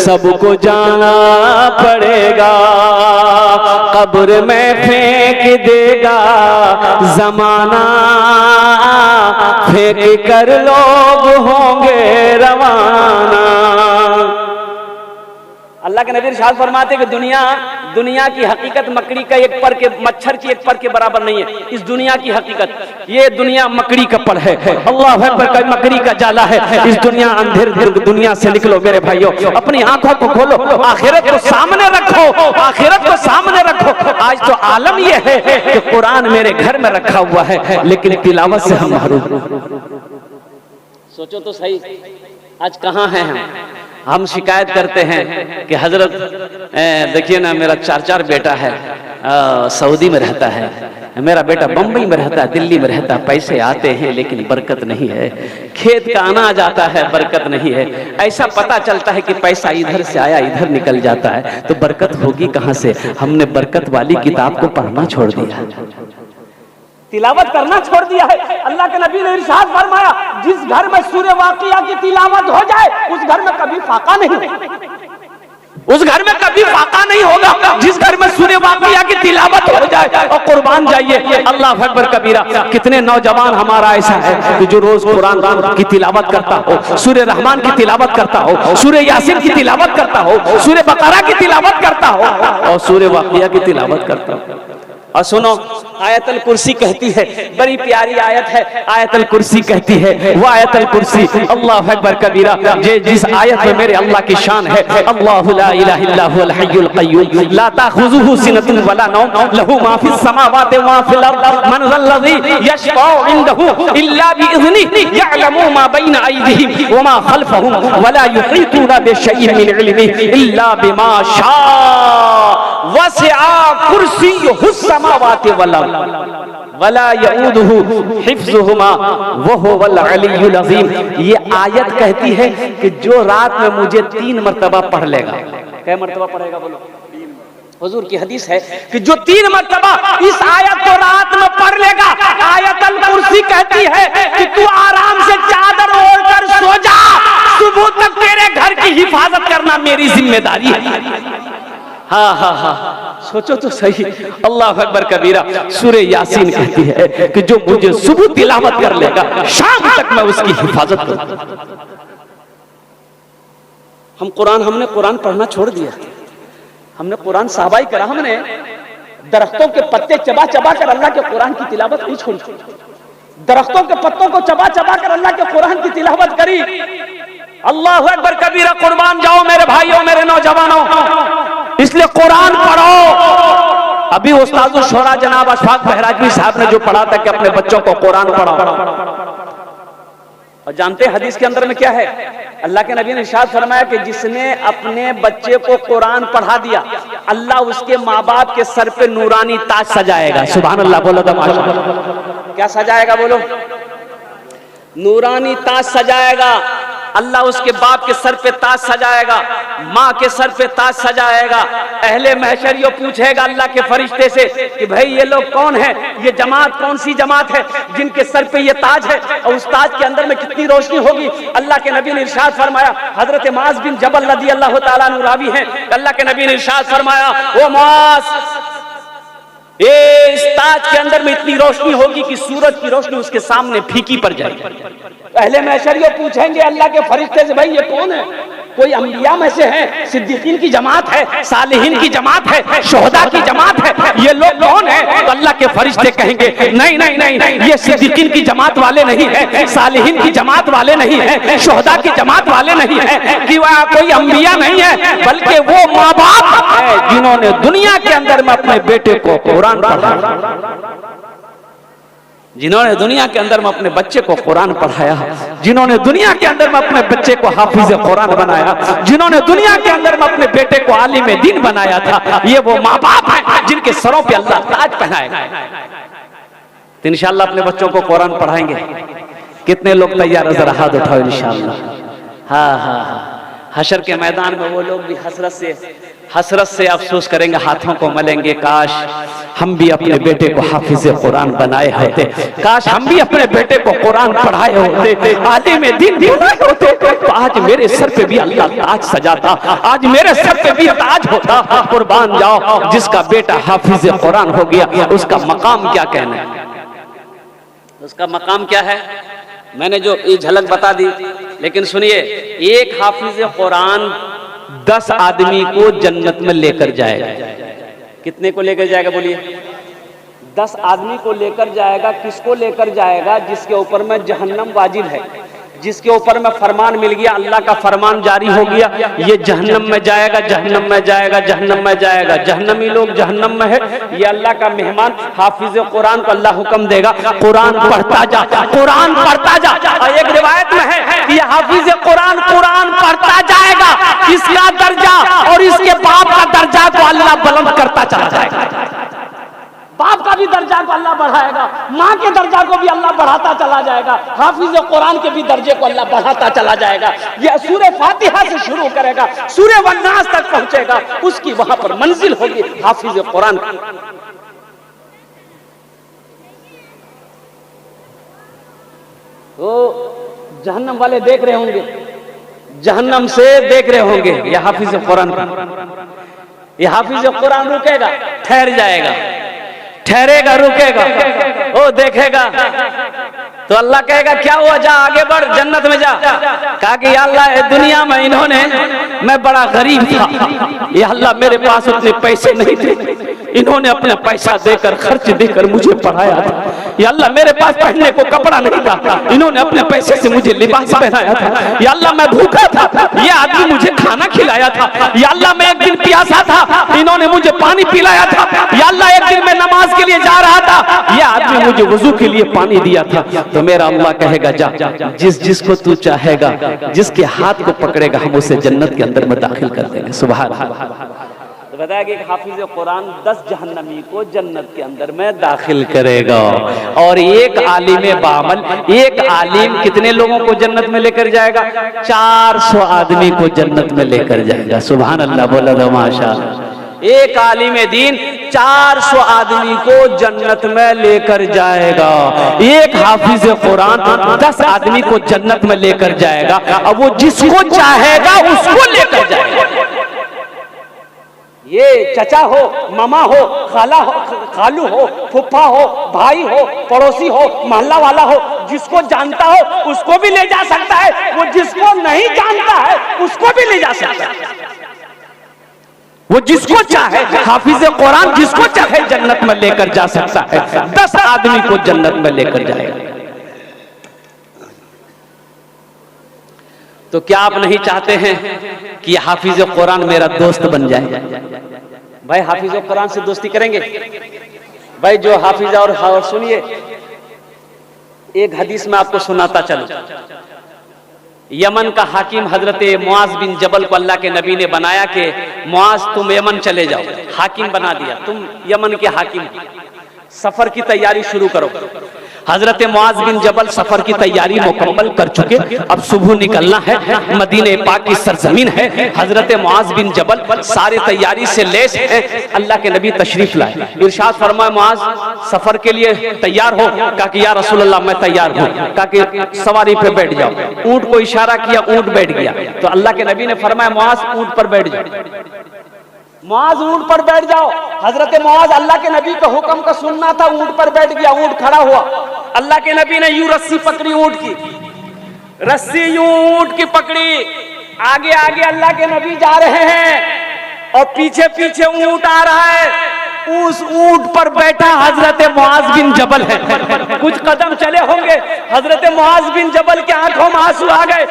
सबको जाना पड़ेगा। कब्र में फेंक देगा जमाना, फेंक कर लोग होंगे रवाना। अल्लाह के नबी इरशाद फरमाते कि दुनिया की हकीकत मकड़ी का एक पर के मच्छर की एक पर के बराबर नहीं है। इस दुनिया की हकीकत ये दुनिया मकड़ी का पर है। अल्लाह अकबर का मकड़ी का जाला है। इस दुनिया अंधेर दुनिया से निकलो मेरे भाइयों, अपनी आंखों को खोलो, आखिरत को सामने रखो, आखिरत को सामने रखो। आज तो आलम ये है कि कुरान मेरे घर में रखा हुआ है लेकिन तिलावत से हम महरूम। सोचो तो सही, आज कहाँ हैं हम शिकायत करते हैं कि हजरत देखिए ना मेरा 4 बेटा है, सऊदी में रहता है, मेरा बेटा बम्बई में रहता है, दिल्ली में रहता है, पैसे आते हैं लेकिन बरकत नहीं है, खेत का अनाज आता है बरकत नहीं है। ऐसा पता चलता है कि पैसा इधर से आया इधर निकल जाता है, तो बरकत होगी कहाँ से? हमने बरकत वाली किताब को पढ़ना छोड़ दिया, तिलावत करना छोड़ दिया है। अल्लाह के नबी ने इरशाद फरमाया जिस घर में सूरह वाक़िया की तिलावत हो जाए उस घर में कभी फाका नहीं, उस घर में कभी फाका नहीं होगा। जिस घर में सूरह वाक़िया की तिलावत हो जाए, और कुर्बान जाइए अल्लाह अकबर कबीरा। कितने नौजवान हमारा ऐसा है कि जो रोज कुरान की तिलावत करता हो, सूरह रहमान की तिलावत करता हो, सूरह यासीन की तिलावत करता हो, सूरह बकरा की तिलावत करता हो और सूरह वाक़िया की तिलावत करता हो। और सुनो आयतल कुर्सी कहती है, बड़ी प्यारी आयत है, आयतल कुर्सी कहती है, वो आयतल कुर्सी अल्लाह अकबर कबीरा जिस आयत में मेरे अल्लाह की शान है, अल्लाहु ला इलाहा इल्ला हुवल हय्युल क़य्यूम ला ताख़ुज़ुहु सिनतुन वला नौम लहू मा फ़िस समावाति व मा फ़िल अर्द मन ज़ल्लज़ी यशफ़अु इंदहु इल्ला बिइज़निहि यअलमु मा बैना अयदीहिम व मा ख़ल्फ़हुम वला युहीतूना बिशैइन मिन इल्मिहि इल्ला बिमा शाअ वसिअ कुर्सियुहुस समावाति वल अर्द वला यऊदुहु हिफ्ज़ुहुमा व हुवल अलियुल अज़ीम। ये आयत कहती है कि जो रात में मुझे 3 मरतबा पढ़ लेगा, कै मरतबा पढ़ेगा बोलो? हुजूर की हदीस है कि जो 3 मरतबा इस आयत को रात में पढ़ लेगा, आयतल कुर्सी कहती है कि तू आराम से चादर ओढ़कर सो जा, सुबह तक तेरे घर की हिफाजत करना मेरी जिम्मेदारी है। हाँ हाँ हाँ, सोचो तो सही, अल्लाह अकबर कबीरा। सूरह यासीन कहती है कि जो मुझे सुबह तिलावत कर लेगा शाम तक मैं उसकी हिफाजत करूंगा। हमने कुरान पढ़ना छोड़ दिया, हमने कुरान साहबाई करा, हमने दरख्तों के पत्ते चबा चबा कर अल्लाह के कुरान की तिलावत नहीं छोड़ी, दरख्तों के पत्तों को चबा चबा कर अल्लाह के कुरान की तिलावत करी। अल्लाह अकबर कबीरा, कुर्बान जाओ मेरे भाइयों मेरे नौजवानों, इसलिए कुरान पढ़ो। अभी उस्ताद शोरा जनाब अशफाक बहराजवी साहब ने जो पढ़ा था कि अपने बच्चों को कुरान पढ़ाओ, और जानते हैं हदीस के अंदर में क्या है? अल्लाह के नबी ने इरशाद फरमाया कि जिसने अपने बच्चे को कुरान पढ़ा दिया अल्लाह उसके माँ बाप के सर पे नूरानी ताज सजाएगा। सुभान अल्लाह बोलो तो माशाअल्लाह। क्या सजाएगा बोलो? नूरानी ताज सजाएगा। अल्लाह उसके बाप के सर पे ताज सजाएगा, माँ के सर पे ताज सजाएगा। अहले महशर ये पूछेगा अल्लाह के फरिश्ते से कि भाई ये लोग कौन है, ये जमात कौन सी जमात है जिनके सर पे ये ताज है, और उस ताज के अंदर में कितनी रोशनी होगी। अल्लाह के नबी ने इरशाद फरमाया, हजरत मुआज बिन जबल रज़ी अल्लाह ताला अन्हु रावी हैं, अल्लाह के नबी ने इरशाद फरमाया, ओ मुआज, इस ताज के अंदर में इतनी रोशनी होगी कि सूरज की रोशनी उसके सामने फीकी पड़ जाएगी। पहले महशर ये पूछेंगे अल्लाह के फरिश्ते से, भाई ये कौन है? कोई अंबिया में से है, सिद्दीकीन की जमात है, सालिहीन की जमात है, शोहदा की जमात है, ये लोग कौन है? तो अल्लाह के फरिश्ते कहेंगे नहीं नहीं नहीं, ये सिद्दीकीन की जमात वाले नहीं है, सालिहीन की जमात वाले नहीं है, शोहदा की जमात वाले नहीं है, कि वह कोई अंबिया नहीं है, बल्कि वो माँ बाप है जिन्होंने दुनिया के अंदर में अपने बेटे को कुरान पढ़ाया, जिन्होंने दुनिया के अंदर में अपने बच्चे को कुरान पढ़ाया, जिन्होंने दुनिया के अंदर में अपने बच्चे को हाफिज कुरान बनाया, जिन्होंने दुनिया के अंदर में अपने बेटे को आलिम दीन बनाया था, ये वो माँ बाप हैं जिनके सरों पे अल्लाह ताज पहनाएगा। तो इंशाअल्लाह अपने बच्चों को कुरान पढ़ाएंगे। कितने लोग तैयार है? जरा हाथ उठाओ इंशाअल्लाह। हाँ हाँ हाँ, हशर के मैदान में वो लोग भी हसरत से अफसोस करेंगे, हाथों को मलेंगे, काश हम भी अपने बेटे को हाफिज कुरान बनाए होते, काश हम भी अपने बेटे को कुरान पढ़ाए होते, आलिम दीन बनाए होते, तो आज मेरे सर पे भी अल्लाह ताज सजाता, आज मेरे सर पे भी ताज होता। कुर्बान जाओ, जिसका बेटा हाफिज कुरान हो गया उसका मकाम क्या कहना है, उसका मकाम क्या है? मैंने जो ये झलक बता दी, लेकिन सुनिए, एक हाफिज कुरान 10 आदमी को जन्नत में लेकर जाएगा। कितने को लेकर जाएगा बोलिए? 10 आदमी को लेकर जाएगा। किसको लेकर जाएगा? जिसके ऊपर में जहन्नम वाजिब है, जिसके ऊपर में फरमान मिल गया, अल्लाह का फरमान जारी हो गया, ये जहन्नम में जाएगा, जहन्नम में जाएगा, जहन्नम में जाएगा। जहन्नमी लोग जहन्नम में है, ये अल्लाह का मेहमान हाफिज कुरान को अल्लाह हुक्म देगा, कुरान पढ़ता जा, कुरान पढ़ता जा। और एक रिवायत में है कि हाफिज कुरान कुरान पढ़ता जाएगा, इसका दर्जा और इसके बाप का दर्जा को अल्लाह बुलंद करता चला जाएगा। बाप का भी दर्जा को अल्लाह बढ़ाएगा, माँ के दर्जा को भी अल्लाह बढ़ाता चला जाएगा, हाफिज कुरान के भी दर्जे को अल्लाह बढ़ाता चला जाएगा। यह सूरह फातिहा से शुरू करेगा, सूरह वन्नास तक पहुंचेगा, उसकी वहां पर मंजिल होगी हाफिज कुरान। तो जहन्नम वाले देख रहे होंगे, जहन्नम से देख रहे होंगे यह हाफिज कुरान, यह हाफिज कुरान रुकेगा, ठहर जाएगा, ठहरेगा, रुकेगा, ओ देखेगा, तो अल्लाह कहेगा क्या हुआ, जा आगे बढ़, जन्नत में जा। कहा कि या अल्लाह दुनिया में इन्होंने, मैं बड़ा गरीब था, या अल्लाह मेरे पास उतने पैसे नहीं थे, इन्होंने अपना पैसा देकर, खर्च देकर मुझे पढ़ाया था। या अल्लाह मेरे पास पहनने को कपड़ा नहीं था, इन्होंने अपने पैसे से मुझे लिबास पहनाया था। या अल्लाह मैं भूखा था, ये आदमी मुझे खाना खिलाया था। या अल्लाह मैं एक दिन प्यासा था, इन्होंने मुझे पानी पिलाया था। या अल्लाह एक दिन मैं नमाज के लिए जा रहा था, ये आदमी मुझे वुजू के लिए पानी दिया था। तो मेरा अल्लाह कहेगा जा, जिसको तू चाहेगा, जिसके हाथ को पकड़ेगा, हम उसे जन्नत के अंदर में दाखिल कर देंगे। सुभान अल्लाह। तो बताया कि हाफिज कुरान 10 जहन्नमी को जन्नत के अंदर में दाखिल करेगा, और एक आलिम बामल, एक आलिम कितने लोगों को जन्नत में लेकर जाएगा? 400 आदमी को जन्नत में लेकर जाएगा। सुभान अल्लाह, बोला दो माशाअल्लाह। एक आलिम दीन 400 आदमी को जन्नत में लेकर जाएगा, एक हाफिज कुरान 10 आदमी को जन्नत में लेकर जाएगा, अब वो जिसको चाहेगा उसको लेकर जाएगा। ये चचा हो, मामा हो, खाला हो, खालू हो, फुफा हो, भाई हो, पड़ोसी हो, मोहल्ला वाला हो, जिसको जानता हो उसको भी ले जा सकता है, वो जिसको नहीं जानता है उसको भी ले जा सकता है। वो जिसको चाहे, हाफिज कुरान जिसको चाहे जन्नत में लेकर जा सकता है। 10 आदमी को जन्नत में लेकर जाएगा। तो क्या आप नहीं चाहते हैं कि हाफिज कुरान मेरा दोस्त बन जाए? भाई हाफिज कुरान से दोस्ती करेंगे भाई, जो हाफिज। और सुनिए, एक हदीस में आपको सुनाता चलो। यमन का हाकिम हजरत मुआज बिन जबल को अल्लाह के नबी ने बनाया कि मुआज तुम यमन चले जाओ, हाकिम बना दिया, तुम यमन के हाकिम, सफर की तैयारी शुरू करो। हजरत मुआज बिन जबल सफर की तैयारी मुकम्मल कर चुके, अब सुबह निकलना है, मदीने पाक की सरजमीन है। हजरत मुआज बिन जबल सारी तैयारी से लेस हैं। अल्लाह के नबी तशरीफ लाए, इरशाद फरमाए मुआज सफर के लिए तैयार हो। कहा कि या रसूल अल्लाह मैं तैयार हूँ। कहा कि सवारी पे बैठ जाओ। ऊंट को इशारा किया, ऊंट बैठ गया। तो अल्लाह के नबी ने फरमाया मुआज ऊंट पर बैठ जाओ, मुआज ऊंट पर बैठ जाओ। हजरत मुआज अल्लाह के नबी के हुक्म का सुनना था, ऊंट पर बैठ गया। ऊंट खड़ा हुआ, अल्लाह के नबी ने यूं रस्सी पकड़ी, ऊंट की रस्सी यूं ऊंट की पकड़ी। आगे आगे अल्लाह के नबी जा रहे हैं और पीछे पीछे ऊंट आ रहा है। उस ऊंट पर बैठा हजरत मुआज बिन जबल है। कुछ कदम चले होंगे, हजरत मुआज बिन जबल के आंखों में आंसू आ गए,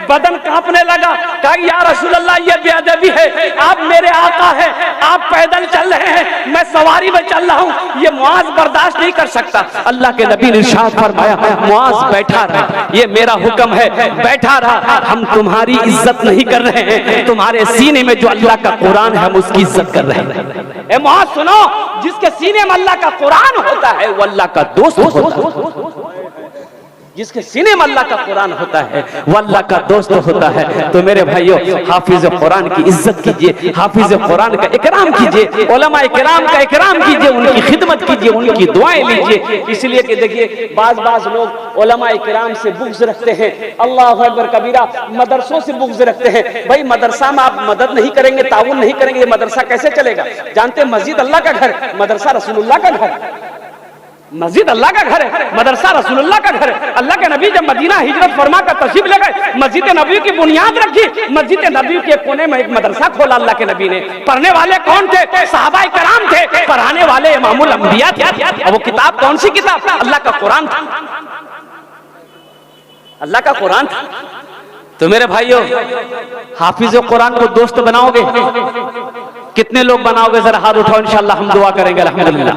बदन कांपने लगा। कहा या रसूल अल्लाह ये बेअदबी है, आप मेरे आका हैं, आप पैदल चल रहे हैं, मैं सवारी में चल रहा हूँ, ये मुआज बर्दाश्त नहीं कर सकता। अल्लाह के नबी ने इरशाद फरमाया मुआज बैठा रहा, ये मेरा हुक्म है, बैठा रहा। हम तुम्हारी इज्जत नहीं कर रहे हैं, तुम्हारे सीने में जो अल्लाह का कुरान है हम उसकी इज्जत कर रहे हैं। ए मुआज सुनो, जिसके सीने में अल्लाह का कुरान होता है वो अल्लाह का दोस्त होता है। जिसके सीने में अल्लाह का कुरान होता है वो अल्लाह का दोस्त होता है। तो मेरे भाइयों, हाफिज कुरान की इज्जत कीजिए, हाफिज कुरान का इकराम कीजिए, उलमा इकराम का इकराम कीजिए, उनकी खिदमत कीजिए, उनकी दुआएं लीजिए। इसलिए कि देखिए बाज लोग उलमा इकराम से बुग़्ज़ रखते हैं, अल्लाहु अकबर कबीरा, मदरसों से बुग़्ज़ रखते हैं। भाई मदरसा में आप मदद नहीं करेंगे, ताउन नहीं करेंगे, ये मदरसा कैसे चलेगा? जानते हैं मस्जिद अल्लाह का घर, मदरसा रसूलुल्लाह का घर। मस्जिद अल्लाह का घर है, मदरसा रसूलुल्लाह का घर है। अल्लाह के नबी जब मदीना हिजरत फरमा कर तशरीफ ले गए, मस्जिद नबी की बुनियाद रखी, मस्जिद नबी के कोने में एक मदरसा खोला अल्लाह के नबी ने। पढ़ने वाले कौन थे? सहाबाए कराम थे। पढ़ाने वाले इमामुल अंबिया थे। और वो किताब कौन सी किताब? अल्लाह का कुरान था, अल्लाह का कुरान था। तो मेरे भाइयों, हाफिज कुरान को दोस्त बनाओगे? कितने लोग बनाओगे? जरा हाथ उठाओ, इंशाअल्लाह हम दुआ करेंगे। अल्हम्दुलिल्लाह,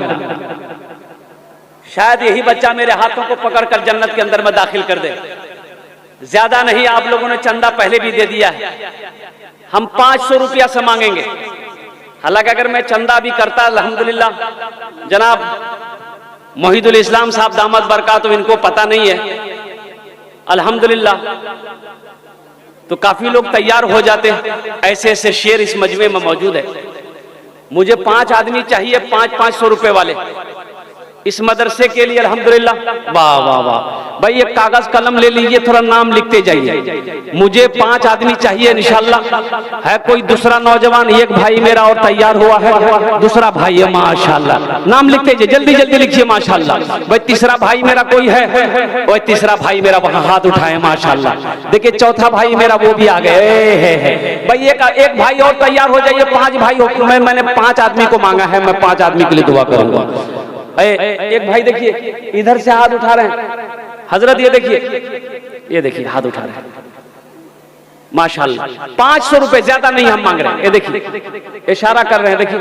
शायद यही बच्चा मेरे हाथों को पकड़कर जन्नत के अंदर में दाखिल कर दे। ज्यादा नहीं, आप लोगों ने चंदा पहले भी दे दिया है, हम 500 रुपया से मांगेंगे। हालांकि अगर मैं चंदा भी करता, अल्हम्दुलिल्लाह, जनाब मोहिदुल इस्लाम साहब दामद बरकातुहू, इनको पता नहीं है, अल्हम्दुलिल्लाह, तो काफी लोग तैयार हो जाते हैं। ऐसे ऐसे शेर इस मजमे में मौजूद है। मुझे 5 आदमी चाहिए, 500 रुपए वाले इस मदरसे के लिए। अल्हम्दुलिल्लाह, वाह वाह वाह। भाई एक कागज कलम ले लीजिए, थोड़ा नाम लिखते जाइए। मुझे 5 आदमी चाहिए इंशाअल्लाह। है कोई दूसरा नौजवान? एक भाई मेरा और तैयार हुआ है, दूसरा भाई है, माशाअल्लाह। नाम लिखते जाइए, जल्दी जल्दी लिखिए, माशाअल्लाह। भाई तीसरा भाई मेरा कोई है? वो तीसरा भाई मेरा वहां हाथ उठाए, माशाअल्लाह। देखिए चौथा भाई मेरा, वो भी आ गए। भाई एक भाई और तैयार हो जाइए, 5 भाई हो। मैंने 5 आदमी को मांगा है, मैं 5 आदमी के लिए दुआ करूंगा। एक भाई देखिए इधर से हाथ उठा रहे हैं, हजरत ये देखिए हाथ उठा रहे हैं, माशाअल्लाह। 500 रुपए, ज्यादा नहीं हम मांग रहे हैं। ये देखिए इशारा कर रहे हैं, देखिए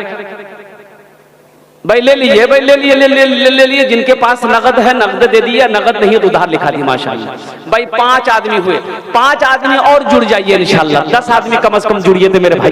भाई ले लीजिए, भाई ले लिए। जिनके पास नगद है नगद दे दिया, नगद नहीं है तो उधार लिखा दी, माशाअल्लाह। भाई 5 आदमी हुए, 5 आदमी और जुड़ जाइए इंशाअल्लाह। 10 आदमी कम से कम जुड़िए थे मेरे भाई,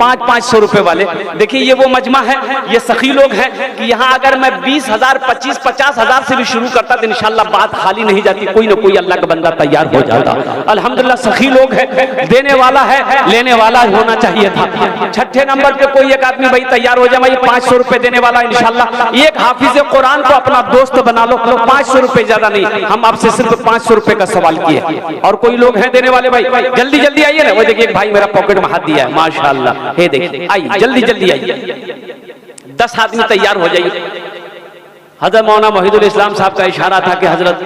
500 रुपए वाले। देखिए ये वो मजमा है, ये सखी लोग हैं कि यहाँ अगर मैं 20,000, 25,000-50,000 से भी शुरू करता तो इंशाअल्लाह बात खाली नहीं जाती, कोई ना कोई अल्लाह का बंदा तैयार हो जाता। अल्हम्दुलिल्लाह सखी लोग है, देने वाला है, लेने वाला होना चाहिए था। 6ठे नंबर पे कोई एक आदमी भाई तैयार हो जाए, भाई 500 रुपए देने वाला इंशाअल्लाह। एक हाफिज कुरान को अपना दोस्त बना लो, 500 रुपए, ज्यादा नहीं, हम आपसे सिर्फ 500 रुपए का सवाल किए। और कोई लोग हैं देने वाले? भाई जल्दी जल्दी आइए ना। वो देखिए एक भाई मेरा पॉकेट में हाथ दिया है, माशाअल्लाह। हे देखिए, आइए जल्दी जल्दी आइए, 10 आदमी तैयार हो जाइए। हजरत मौलाना मोहिदुल इस्लाम साहब का इशारा था कि हजरत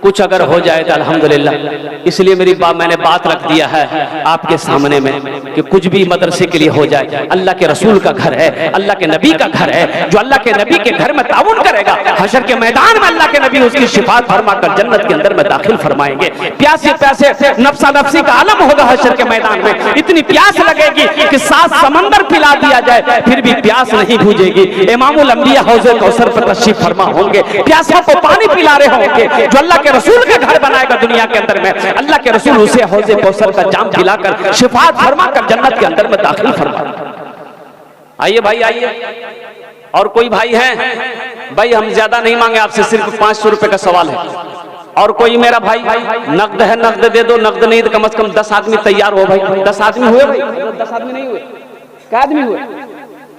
कुछ अगर हो जाए तो अल्हम्दुलिल्लाह, इसलिए मैंने बात रख दिया है आपके सामने में कि कुछ भी मदरसे के लिए हो जाए। अल्लाह के रसूल का घर है, अल्लाह के नबी का घर है। जो अल्लाह के नबी के घर में ताउन करेगा, हशर के मैदान में अल्लाह के नबी उसकी शिफात फरमाकर जन्नत के अंदर में दाखिल फरमाएंगे। प्यासे प्यासे नफ्सा नफ्सी का आलम होगा हशर के मैदान में। इतनी प्यास लगेगी कि 7 समंदर पिला दिया जाए फिर भी प्यास नहीं बुझेगी। इमामुल अंबिया हौज़े कौसर पर तशरीफ फरमा होंगे, प्यासों को पानी पिला रहे होंगे। जो अल्लाह के रसूल का घर बनाएगा दुनिया के अंदर में, अल्लाह के रसूल उसे हौज़े कौसर का जाम पिलाकर शिफात फरमाकर जन्नत के अंदर में दाखिल फरमा। आइए भाई आइए। और कोई भाई है? भाई हम ज्यादा नहीं मांगे आपसे, सिर्फ 500 रुपए का सवाल है। और कोई मेरा भाई नकद है, नकद दे दो, नकद नहीं तो कम से कम 10 आदमी तैयार हो भाई। 10 आदमी हुए भाई? 10 आदमी नहीं हुए, क्या आदमी हुए?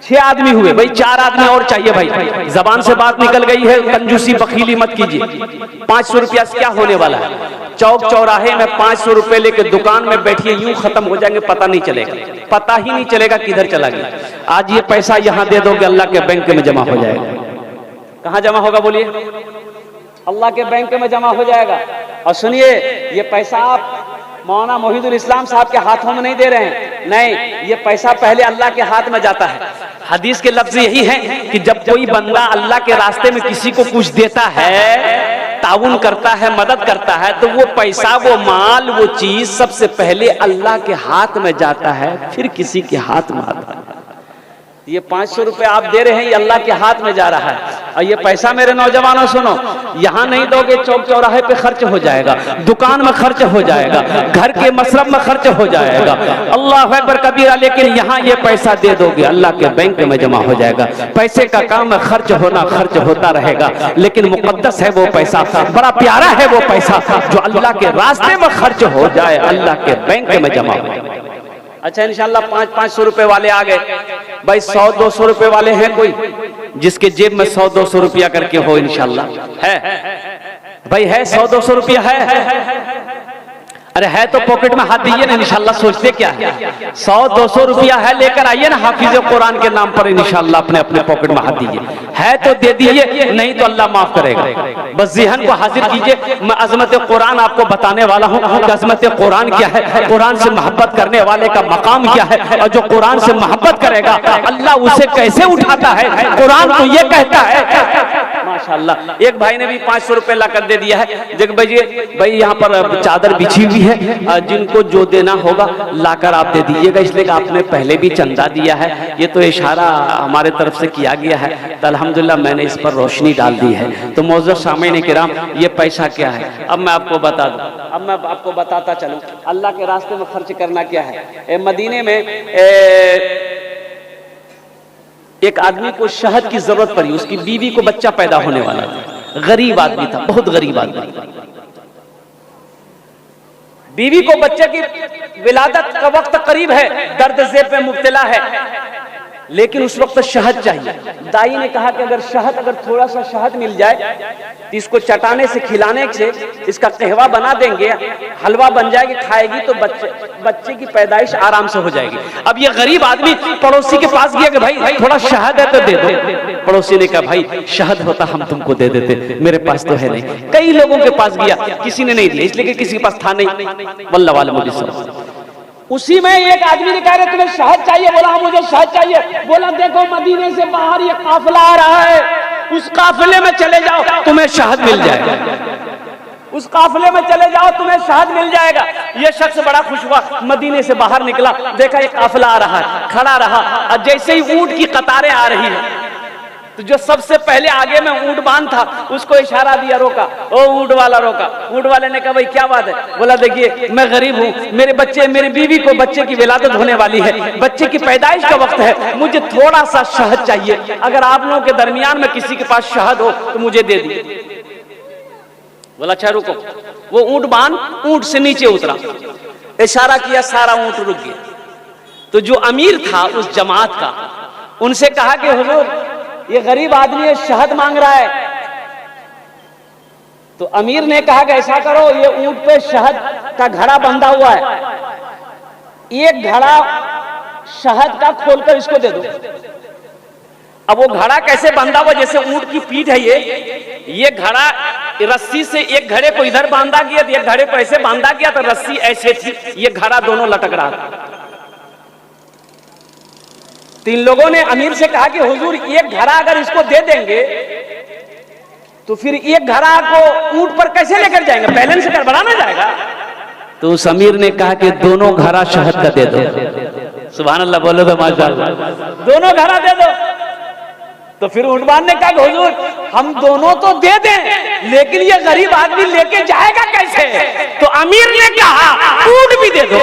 6 आदमी हुए भाई। 4 आदमी और चाहिए भाई। जबान से बात निकल गई है, कंजूसी बखीली मत कीजिए। 500 रुपया से क्या होने वाला है? चौक चौराहे में 500 रुपए लेके दुकान में बैठिए, यूं खत्म हो जाएंगे, पता नहीं चलेगा, पता ही नहीं चलेगा किधर चला गया। आज ये पैसा यहां दे दोगे, अल्लाह के बैंक में जमा हो जाएगा। कहां जमा होगा बोलिए? अल्लाह के बैंक में जमा हो जाएगा। और सुनिए, ये पैसा आप मौलाना मोहिदुल इस्लाम साहब के हाथों में नहीं दे रहे हैं, नहीं, ये पैसा पहले अल्लाह के हाथ में जाता है। हदीस के लफ्ज यही है कि जब कोई बंदा अल्लाह के रास्ते में किसी को कुछ देता है, ताउन करता है, मदद करता है, तो वो पैसा, वो माल, वो चीज सबसे पहले अल्लाह के हाथ में जाता है, फिर किसी के हाथ में आता है। ये 500 रुपए आप दे रहे हैं, ये अल्लाह के हाथ में जा रहा है। और ये पैसा मेरे नौजवानों सुनो, यहां नहीं दोगे, चौक चौराहे पे खर्च हो जाएगा, दुकान में खर्च हो जाएगा, घर के मसरफ में खर्च हो जाएगा, अल्लाह अकबर कबीरा। लेकिन यहां ये पैसा दे दोगे, अल्लाह के बैंक में जमा हो जाएगा। पैसे का काम है खर्च होना, खर्च होता रहेगा, लेकिन मुकद्दस है वो पैसा, बड़ा प्यारा है वो पैसा जो अल्लाह के रास्ते में खर्च हो जाए, अल्लाह के बैंक में जमा हो जाए। अच्छा, इंशाल्लाह 500 रुपए वाले आ गए भाई। 100-200 रुपए वाले हैं कोई जिसके जेब में 100-200 रुपया करके हो? इंशाल्लाह है भाई, है 100-200 रुपया है? अरे है तो पॉकेट में हाथ दीजिए ना, इंशाल्लाह। सोचते क्या है? 100-200 रुपया है, लेकर आइए ना, हाफिज कुरान के नाम पर इंशाल्लाह अपने अपने पॉकेट में हाथ दीजिए। है तो दे दीजिए, नहीं तो अल्लाह माफ करेगा। बस ज़हन को हाजिर कीजिए। मैं अजमत कुरान आपको बताने वाला हूँ कि अजमत कुरान क्या है, कुरान से मोहब्बत करने वाले का मकाम क्या है, और जो कुरान से मोहब्बत करेगा अल्लाह उसे कैसे उठाता है। कुरान तो ये कहता है, माशाल्लाह। एक भाई ने भी 500 रुपए ला कर दे दिया है। देख भाई, यहाँ पर चादर बिछी हुई है, जिनको जो देना होगा लाकर आप दे दीजिएगा, इसलिए कि आपने पहले भी चंदा दिया है। ये तो इशारा हमारे तरफ से किया गया है, तो अल्हम्दुलिल्लाह मैंने इस पर रोशनी डाल दी है। तो मौजूद सामईन किराम, ये पैसा क्या है? अब मैं आपको बता दूं, अब मैं आपको बताता चलूं अल्लाह के रास्ते में खर्च करना क्या है। मदीने में एक आदमी को शहद की जरूरत पड़ी, उसकी बीवी को बच्चा पैदा होने वाला था, गरीब आदमी था, बहुत गरीब आदमी। बीवी को बच्चे की विलादत का वक्त करीब है, दर्द ज़ेब में मुब्तला है, लेकिन उस वक्त शहद चाहिए। दाई ने कहा कि अगर थोड़ा सा शहद मिल जाए तो इसको चटाने से, खिलाने से इसका कहवा बना देंगे, हलवा बन जाएगी, खाएगी तो बच्चे की पैदाइश आराम से हो जाएगी। अब ये गरीब आदमी पड़ोसी के पास गया कि भाई थोड़ा शहद है तो दे दो। पड़ोसी ने कहा भाई शहद होता हम तुमको दे देते, मेरे पास तो है नहीं। कई लोगों के पास गया, किसी ने नहीं दिया, इसलिए कि किसी के पास था नहीं। वल्लाह वाले मुझे सब। उसी में एक आदमी ने कहा रहे तुम्हें शहद चाहिए? बोला हाँ मुझे शहद चाहिए। बोला देखो मदीने से बाहर ये काफिला आ रहा है, उस काफिले में चले जाओ, तुम्हें शहद मिल जाएगा। उस काफिले में चले जाओ, तुम्हें शहद मिल जाएगा। ये शख्स बड़ा खुश हुआ, मदीने से बाहर निकला, देखा एक काफिला आ रहा है, खड़ा रहा, और जैसे ही ऊंट की कतारें आ रही है, तो जो सबसे पहले आगे में ऊंट बांध था उसको इशारा दिया, रोका। ओ ऊंट वाला रोका। ऊंट वाले ने कहा भाई क्या बात है? बोला देखिए मैं गरीब हूँ, मेरी बीवी को बच्चे की विलादत होने वाली है, बच्चे की पैदाइश का वक्त है, मुझे थोड़ा सा शहद चाहिए। अगर आप लोगों के दरमियान में किसी के पास शहद हो तो मुझे दे दीजिए। बोला अच्छा रुको। वो ऊंट बांध ऊंट से नीचे उतरा, इशारा किया, सारा ऊंट रुक गया। तो जो अमीर था उस जमात का, उनसे कहा कि हुजूर ये गरीब आदमी है, शहद मांग रहा है। तो अमीर ने कहा कि ऐसा करो, ये ऊंट पे शहद का घड़ा बंधा हुआ है, एक घड़ा शहद का खोलकर इसको दे दो। अब वो घड़ा कैसे बंधा हुआ? जैसे ऊंट की पीठ है, ये घड़ा रस्सी से एक घड़े को इधर बांधा गया, एक घड़े को ऐसे बांधा गया, तो रस्सी ऐसे थी, ये घड़ा दोनों लटक रहा था। तीन लोगों ने अमीर से कहा कि हुजूर एक घड़ा अगर इसको दे देंगे तो फिर एक घड़ा को ऊंट पर कैसे लेकर जाएंगे, बैलेंस गड़बड़ा ना जाएगा। तो उस अमीर ने कहा कि दोनों घड़ा शहद का दे दो। सुभान अल्लाह बोलो तो माशाअल्लाह, दोनों घड़ा दे दो। तो फिर ऊंटवान ने कहा हुजूर हम दोनों तो दे दें, लेकिन ये गरीब आदमी लेके जाएगा कैसे? तो अमीर ने कहा ऊंट भी दे दो,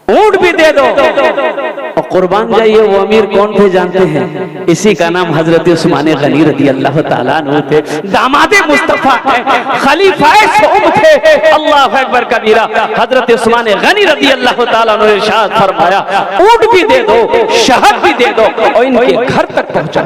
ऊंट भी दे दो। और कुर्बान जाइए, वो अमीर कौन थे जानते हैं? इसी का नाम हजरत उस्मान गनी रदी अल्लाह ताला अन्हु थे। दामादे मुस्तफा खलीफाए सोम थे। अल्लाह अकबर कबीरा। हजरत उस्मान गनी रदी अल्लाह ताला अन्हु ने इरशाद फरमाया, ऊंट भी दे दो, शहद भी दे दो और इनके घर तक पहुंचा।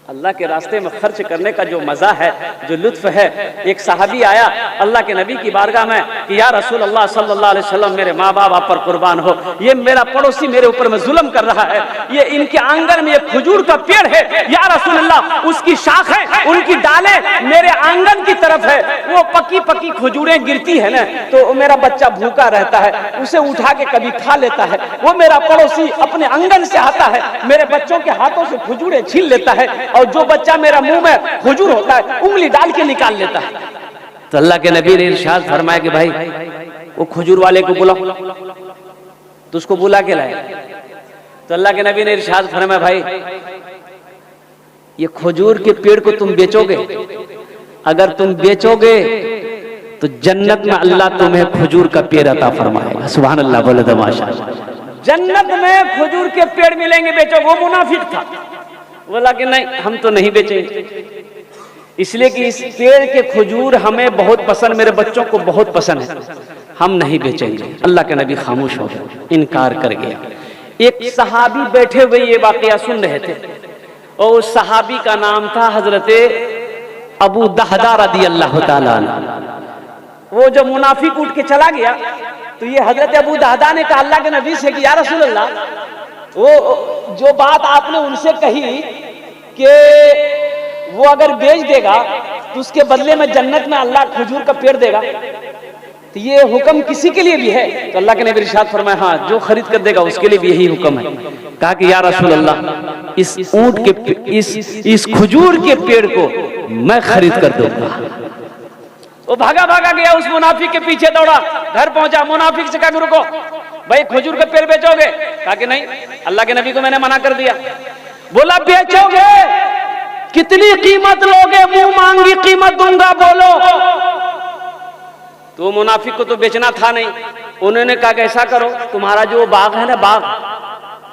अल्लाह के रास्ते में खर्च करने का जो मजा है, जो लुत्फ है। एक सहाबी आया अल्लाह के नबी की बारगाह में कि या रसूल अल्लाह सल्लल्लाहु अलैहि वसल्लम, मेरे माँ बाप आप पर कुर्बान हो, ये मेरा पड़ोसी मेरे ऊपर में जुल्म कर रहा है, ये इनके आंगन में ये खजूर का पेड़ है, या रसूल अल्लाह उसकी शाखें, उनकी डालें मेरे आंगन की तरफ है, वो पकी पकी खजूरें गिरती है ना, तो मेरा बच्चा भूखा रहता है, उसे उठा के कभी खा लेता है। वो मेरा पड़ोसी अपने आंगन से आता है, मेरे बच्चों के हाथों से खजूरें छीन लेता है, और जो बच्चा मेरा मुंह में खजूर होता है उंगली डाल के निकाल लेता है। तो अल्लाह के नबी ने इरशाद फरमाया कि भाई वो खजूर वाले को बुलाओ, तो उसको बुला के लाए। तो अल्लाह के नबी ने इरशाद फरमाया, भाई ये खजूर के पेड़ को तुम बेचोगे, अगर तुम बेचोगे तो जन्नत में अल्लाह तुम्हें खजूर का पेड़ अता फरमाएगा। सुभान अल्लाह, बोले तो माशाअल्लाह। जन्नत में खजूर के पेड़ मिलेंगे, बेचोगे। वो मुनाफिक था, बोला कि नहीं हम तो नहीं बेचेंगे, इसलिए कि इस पेड़ के खजूर हमें बहुत पसंद, मेरे बच्चों को बहुत पसंद है, हम नहीं बेचेंगे। अल्लाह के नबी खामोश हो गए, इनकार कर गया। एक सहाबी बैठे हुए ये वाकया सुन रहे थे, और उस सहाबी का नाम था हजरत अबू दहदा रदी अल्लाह ताला अन्हु। वो जब मुनाफिक उठ के चला गया तो ये हजरत अबू दहदा ने कहा अल्लाह के नबी से कि या रसूल अल्लाह, वो जो बात आपने उनसे कही कि वो अगर बेच देगा तो उसके बदले में जन्नत में अल्लाह खजूर का पेड़ देगा, तो ये हुक्म किसी के लिए भी है? तो अल्लाह के नबी इरशाद फरमाया, हाँ जो खरीद कर देगा उसके लिए भी यही हुक्म है। कहा कि या रसूल अल्लाह, इस ऊंट के इस खजूर के पेड़ को मैं खरीद कर दूंगा। वो भागा भागा गया, उस मुनाफिक के पीछे दौड़ा, घर पहुंचा, मुनाफिक से कहा रुको भाई खजूर का पेड़ बेचोगे? कहा कि नहीं, अल्लाह के नबी को मैंने मना कर दिया। बोला बेचोगे, कितनी कीमत लोगे? मुंह मांगी कीमत दूंगा, बोलो। तो मुनाफिक को तो बेचना था नहीं, उन्होंने कहा कि ऐसा करो, तुम्हारा जो बाग है ना, बाग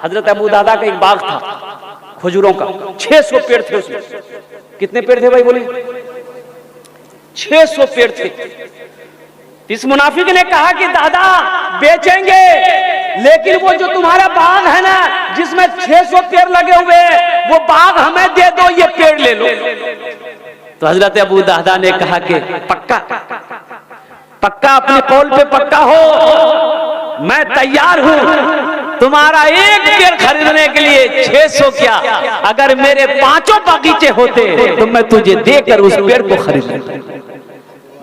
हजरत अबू दादा का एक बाग था खजूरों का, 600 पेड़ थे उसमें। कितने पेड़ थे भाई बोलिए? 600 पेड़ थे। इस मुनाफिक ने कहा कि दादा बेचेंगे, लेकिन वो जो तुम्हारा बाग है ना जिसमें 600 पेड़ लगे हुए वो बाग हमें दे दो, ये पेड़ ले लो। तो हजरत अबू दादा ने कहा कि पक्का पक्का, अपने कौल पे पक्का हो, मैं तैयार हूं तुम्हारा एक पेड़ खरीदने के लिए। 600 क्या, अगर मेरे 5 बगीचे होते तो मैं तुझे देकर उस पेड़ को खरीद लेता।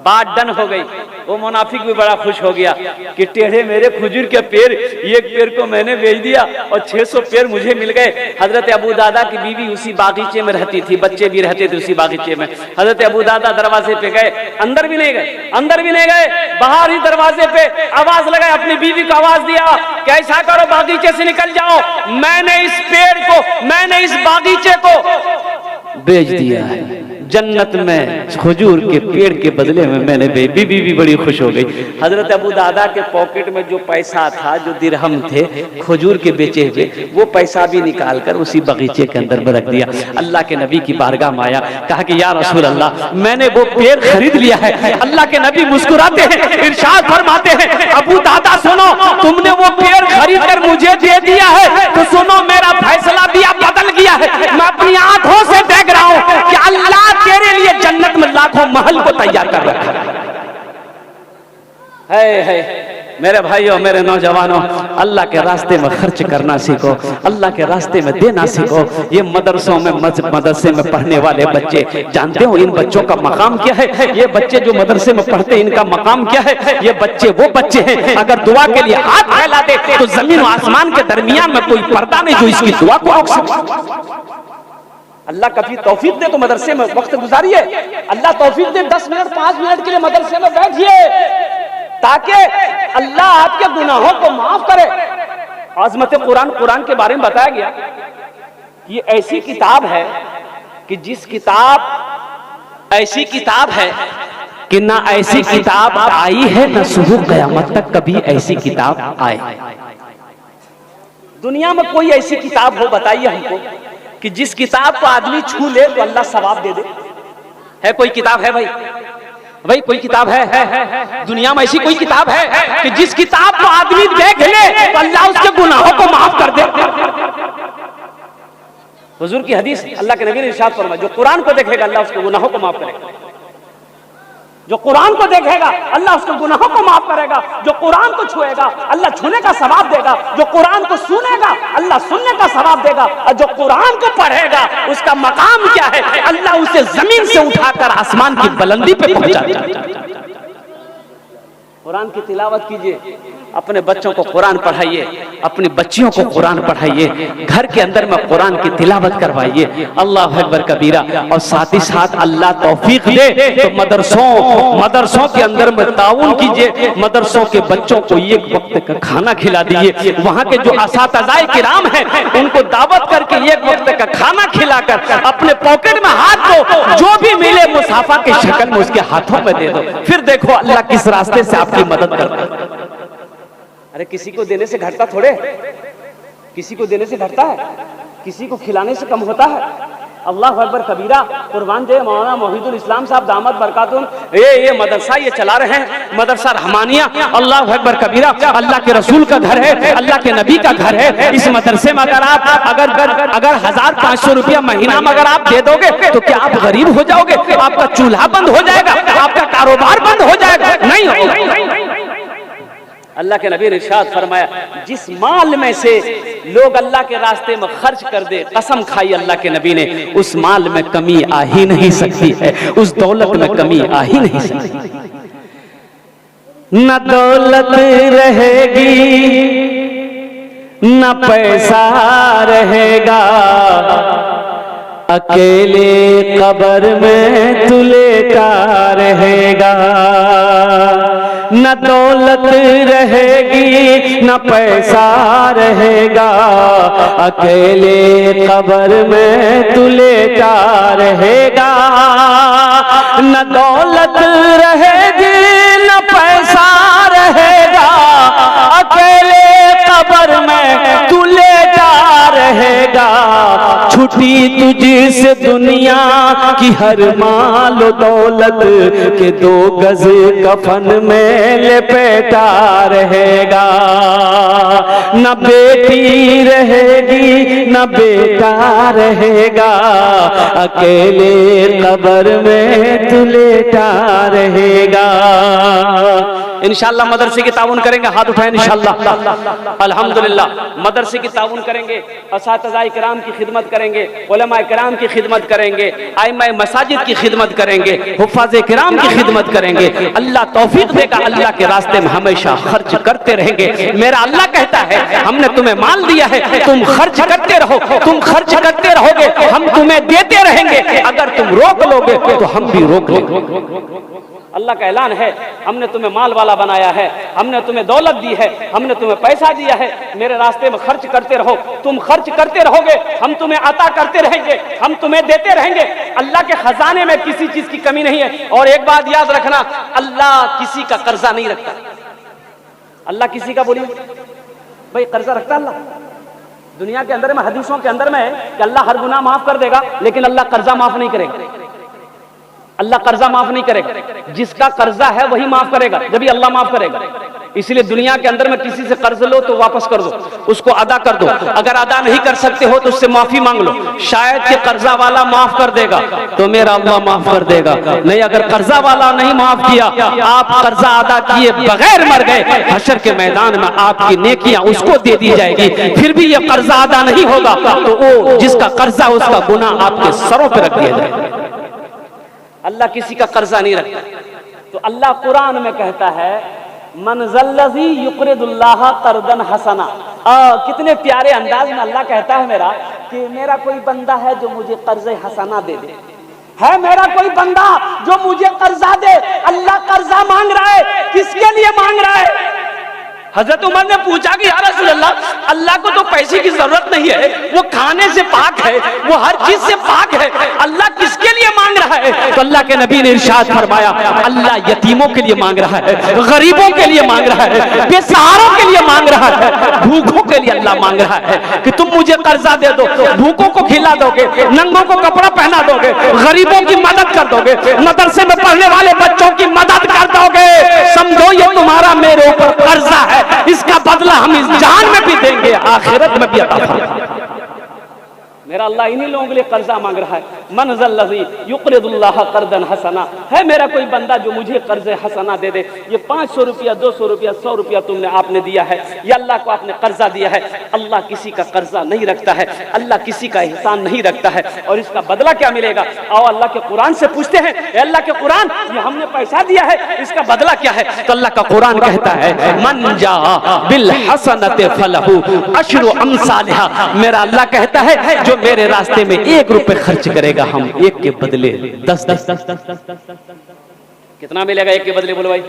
बात डन हो गई। वो मुनाफिक भी बड़ा खुश हो गया कि टेढ़े मेरे खजूर के पेड़, एक पेड़ को मैंने बेच दिया और 600 पेड़ मुझे मिल गए। हजरत अबू दादा की बीवी उसी बागीचे में रहती थी, बच्चे भी रहते थे उसी बागीचे में। हजरत अबू दादा दरवाजे पे गए, अंदर भी नहीं गए, बाहर ही दरवाजे पे आवाज लगाई, अपनी बीवी को आवाज दिया कि ऐसा करो बागीचे से निकल जाओ, मैंने इस पेड़ को, मैंने इस बागीचे को बेच दिया है, जन्नत में खजूर के पेड़ के बदले में मैंने बेची। बीवी भी बड़ी खुश हो गई। हजरत अबू दादा के पॉकेट में जो पैसा था, जो दिरहम थे खजूर के बेचे हुए, वो पैसा भी निकाल कर उसी बगीचे के अंदर में रख दिया। अल्लाह के नबी की बारगाह में आया, कहा कि या रसूल अल्लाह, मैंने वो पेड़ खरीद लिया है। अल्लाह के नबी मुस्कुराते हैं, इरशाद फरमाते हैं, अबू दादा सुनो, तुमने वो पेड़ खरीद कर मुझे दे दिया है तो सुनो, मेरा फैसला भी अब बदल गया है। मैं अपनी आंखों से देख रहा हूं कि अल्लाह तेरे लिए जन्नत में लाखों महल को तैयार कर रखा है। मेरे भाइयों, मेरे नौजवानों, अल्लाह के रास्ते में खर्च करना सीखो, अल्लाह के रास्ते में देना सीखो। ये मदरसों में, मदरसे में पढ़ने वाले बच्चे, जानते हो इन बच्चों का मकाम क्या है? ये बच्चे जो मदरसे में पढ़ते हैं, इनका मकाम क्या है? ये बच्चे वो बच्चे हैं, अगर दुआ के लिए हाथ फैला दे तो जमीन और आसमान के दरमियान में कोई पर्दा नहीं जो इसकी दुआ को रोक सके। अल्लाह कभी तौफीक दे तो मदरसे में वक्त गुजारिए। अल्लाह तौफीक दे 10 मिनट 5 मिनट के लिए मदरसे में बैठिए, ताकि अल्लाह आपके गुनाहों को माफ करे। आज़मत कुरान के बारे में बताया गया, ये ऐसी किताब है कि जिस किताब ऐसी किताब है कि ना ऐसी किताब आई है ना सुबह क़यामत तक कभी ऐसी किताब आए। दुनिया में कोई ऐसी किताब हो बताइए हमको कि जिस किताब को आदमी छू ले तो अल्लाह सवाब दे दे? है कोई किताब? है भाई कोई किताब है दुनिया में ऐसी कोई किताब है कि जिस किताब को आदमी देख ले तो अल्लाह उसके गुनाहों को माफ कर दे? हुजूर की हदीस, अल्लाह के नबी ने इरशाद फरमाया, जो कुरान को देखेगा अल्लाह उसके गुनाहों को माफ करेगा। जो कुरान को देखेगा अल्लाह उसके गुनाहों को माफ करेगा। जो कुरान को छुएगा अल्लाह छूने का सवाब देगा। जो कुरान को सुनेगा अल्लाह सुनने का सवाब देगा। और जो कुरान को पढ़ेगा उसका मकाम क्या है? अल्लाह उसे जमीन से उठाकर आसमान की बुलंदी पे पहुंचा देगा। कुरान की तिलावत कीजिए, अपने बच्चों को कुरान पढ़ाइए, अपनी बच्चियों को कुरान पढ़ाइए, घर के अंदर में कुरान की तिलावत करवाइए। अल्लाह अकबर कबीरा। और साथ ही साथ अल्लाह तौफीक दे तो मदरसों के अंदर में ताउन कीजिए। मदरसों के बच्चों को एक वक्त का खाना खिला दीजिए। वहाँ के जो असातिज़ाए किराम हैं उनको दावत करके एक वक्त का खाना खिलाकर अपने पॉकेट में हाथ दो, जो भी मिले मुसाफा की शक्ल में उसके हाथों में दे दो। फिर देखो अल्लाह किस रास्ते से आपकी मदद करता है। अरे किसी को देने से घटता थोड़े, किसी को देने से घटता है, किसी को खिलाने से कम होता है। अल्लाह अकबर कबीरा। कुर्बान दे मौलाना मोहिदुल इस्लाम साहब दामद बरकातुन ये मदरसा ये चला रहे हैं, मदरसा रहमानिया। अल्लाह अकबर कबीरा। अल्लाह के रसूल का घर है, अल्लाह के नबी का घर है। इस मदरसे में अगर आप अगर 1500 रुपया महीना में अगर आप दे दोगे तो क्या आप गरीब हो जाओगे? आपका चूल्हा बंद हो जाएगा? आपका कारोबार बंद हो जाएगा? नहीं होगा। अल्लाह के नबी ने इरशाद फरमाया, जिस माल में से लोग अल्लाह के रास्ते में खर्च कर दे, कसम खाई अल्लाह के नबी ने, उस माल में कमी आ ही नहीं सकती है, उस दौलत में कमी आ ही नहीं सकती। न दौलत रहेगी न पैसा रहेगा, अकेले कब्र में तू लेटा रहेगा। न दौलत रहेगी न पैसा रहेगा, अकेले कब्र में तू लेटा रहेगा। न दौलत रहेगी न पैसा रहेगा, अकेले कब्र में तू लेटा रहेगा। छुट्टी तुझसे दुनिया की हर माल दौलत के 2 गज कफन में लपेटा रहेगा। न बेटी रहेगी न बेटा रहेगा, अकेले कब्र में तू लेटा रहेगा। इंशाअल्लाह मदरसे की ताउन करेंगे, हाथ उठाएं इंशाअल्लाह। अल्हम्दुलिल्लाह मदरसे की ताउन करेंगे, असातिज़ाए किराम की खिदमत करेंगे, उलमाए किराम की खिदमत करेंगे, आइमाए मसाजिद की खिदमत करेंगे, हुफ़ाज़े किराम की खिदमत करेंगे। अल्लाह तौफीक देगा, अल्लाह के रास्ते में हमेशा खर्च करते रहेंगे। मेरा अल्लाह कहता है हमने तुम्हें माल दिया है, तुम खर्च करते रहो, तुम खर्च करते रहोगे, हम तुम्हें देते रहेंगे। अगर तुम रोक लोगे तो हम भी रोक लेंगे। अल्लाह का ऐलान है, हमने तुम्हें माल वाला बनाया है, हमने तुम्हें दौलत दी है, हमने तुम्हें पैसा दिया है, मेरे रास्ते में खर्च करते रहो। तुम खर्च करते रहोगे, हम तुम्हें अता करते रहेंगे, हम तुम्हें देते रहेंगे। अल्लाह के खजाने में किसी चीज की कमी नहीं है। और एक बात याद रखना, अल्लाह किसी का कर्जा नहीं रखता। अल्लाह किसी का, बोलिए भाई, कर्जा रखता अल्लाह? दुनिया के अंदर में हदीसों के अंदर में है कि अल्लाह हर गुनाह माफ कर देगा, लेकिन अल्लाह कर्जा माफ नहीं करेगा। अल्लाह कर्जा माफ नहीं करेगा, जिसका कर्जा है वही माफ करेगा, जब भी अल्लाह माफ करेगा। इसलिए दुनिया के अंदर में किसी से कर्ज लो तो वापस कर दो, उसको अदा कर दो। अगर अदा नहीं कर सकते हो तो उससे माफी मांग लो, शायद कि कर्जा वाला माफ कर देगा तो मेरा अल्लाह माफ कर देगा। नहीं, अगर कर्जा वाला नहीं माफ किया, आप कर्जा अदा किए बगैर मर गए, हशर के मैदान में आपकी नेकियां उसको दे दी जाएगी, फिर भी ये कर्जा अदा नहीं होगा तो वो जिसका कर्जा उसका गुनाह आपके सरों पर रख दिया जाएगा। अल्लाह किसी का कर्जा नहीं रखता। तो अल्लाह कुरान में कहता है, मन ज़ल्लज़ी युक़रिदुल्लाह क़र्ज़न हसना। कितने प्यारे अंदाज में अल्लाह कहता है मेरा कि मेरा कोई बंदा है जो मुझे कर्ज़ हसना दे दे, है मेरा कोई बंदा जो मुझे कर्जा दे। अल्लाह कर्जा मांग रहा है, किसके लिए मांग रहा है? हजरत उमर ने पूछा कि या रसूल अल्लाह, अल्लाह को तो पैसे की जरूरत नहीं है, वो खाने से पाक है, वो हर चीज से पाक है, अल्लाह किसके लिए लिए मांग रहा है, तो अल्लाह के नबी ने इरशाद फरमाया अल्लाह यतीमों के लिए मांग रहा है, गरीबों के लिए मांग रहा है, बेसहारों के लिए मांग रहा है, भूखों के लिए अल्लाह मांग रहा है कि तुम मुझे कर्जा दे दो, भूखों को खिला दोगे, नंगों को कपड़ा पहना दोगे, गरीबों की मदद कर दोगे, मदरसे में पढ़ने वाले बच्चों की मदद कर दोगे, समझो ये तुम्हारा मेरे ऊपर कर्जा है, इसका बदला हम इस जान में भी देंगे, आखिरत में भी अता फरमाएंगे। मेरा अल्लाह इन्हीं लोगों के लिए कर्जा मांग रहा है। मन ज़ल्लज़ी युक़रिदुल्लाह क़र्ज़न हसना, है मेरा कोई बंदा जो मुझे कर्ज़ हसना दे दे। ये 500 रुपया, 200 रुपया, 100 रुपया तुमने आपने दिया है, ये अल्लाह को आपने कर्जा दिया है। अल्लाह किसी का कर्जा नहीं रखता है, अल्लाह किसी का एहसान नहीं रखता है, और इसका बदला क्या मिलेगा? आओ अल्लाह के कुरान से पूछते हैं, अल्लाह के कुरान, ये हमने पैसा दिया है, इसका बदला क्या है? तो अल्लाह का कुरान कहता है मन जाअ बिल हसनति फलहु अशरु अमसालिहा। मेरा अल्लाह कहता है जो मेरे रास्ते में 1 रुपए खर्च करेगा, हम 1 के बदले 10। कितना मिलेगा 1 के बदले? बोलो भाई।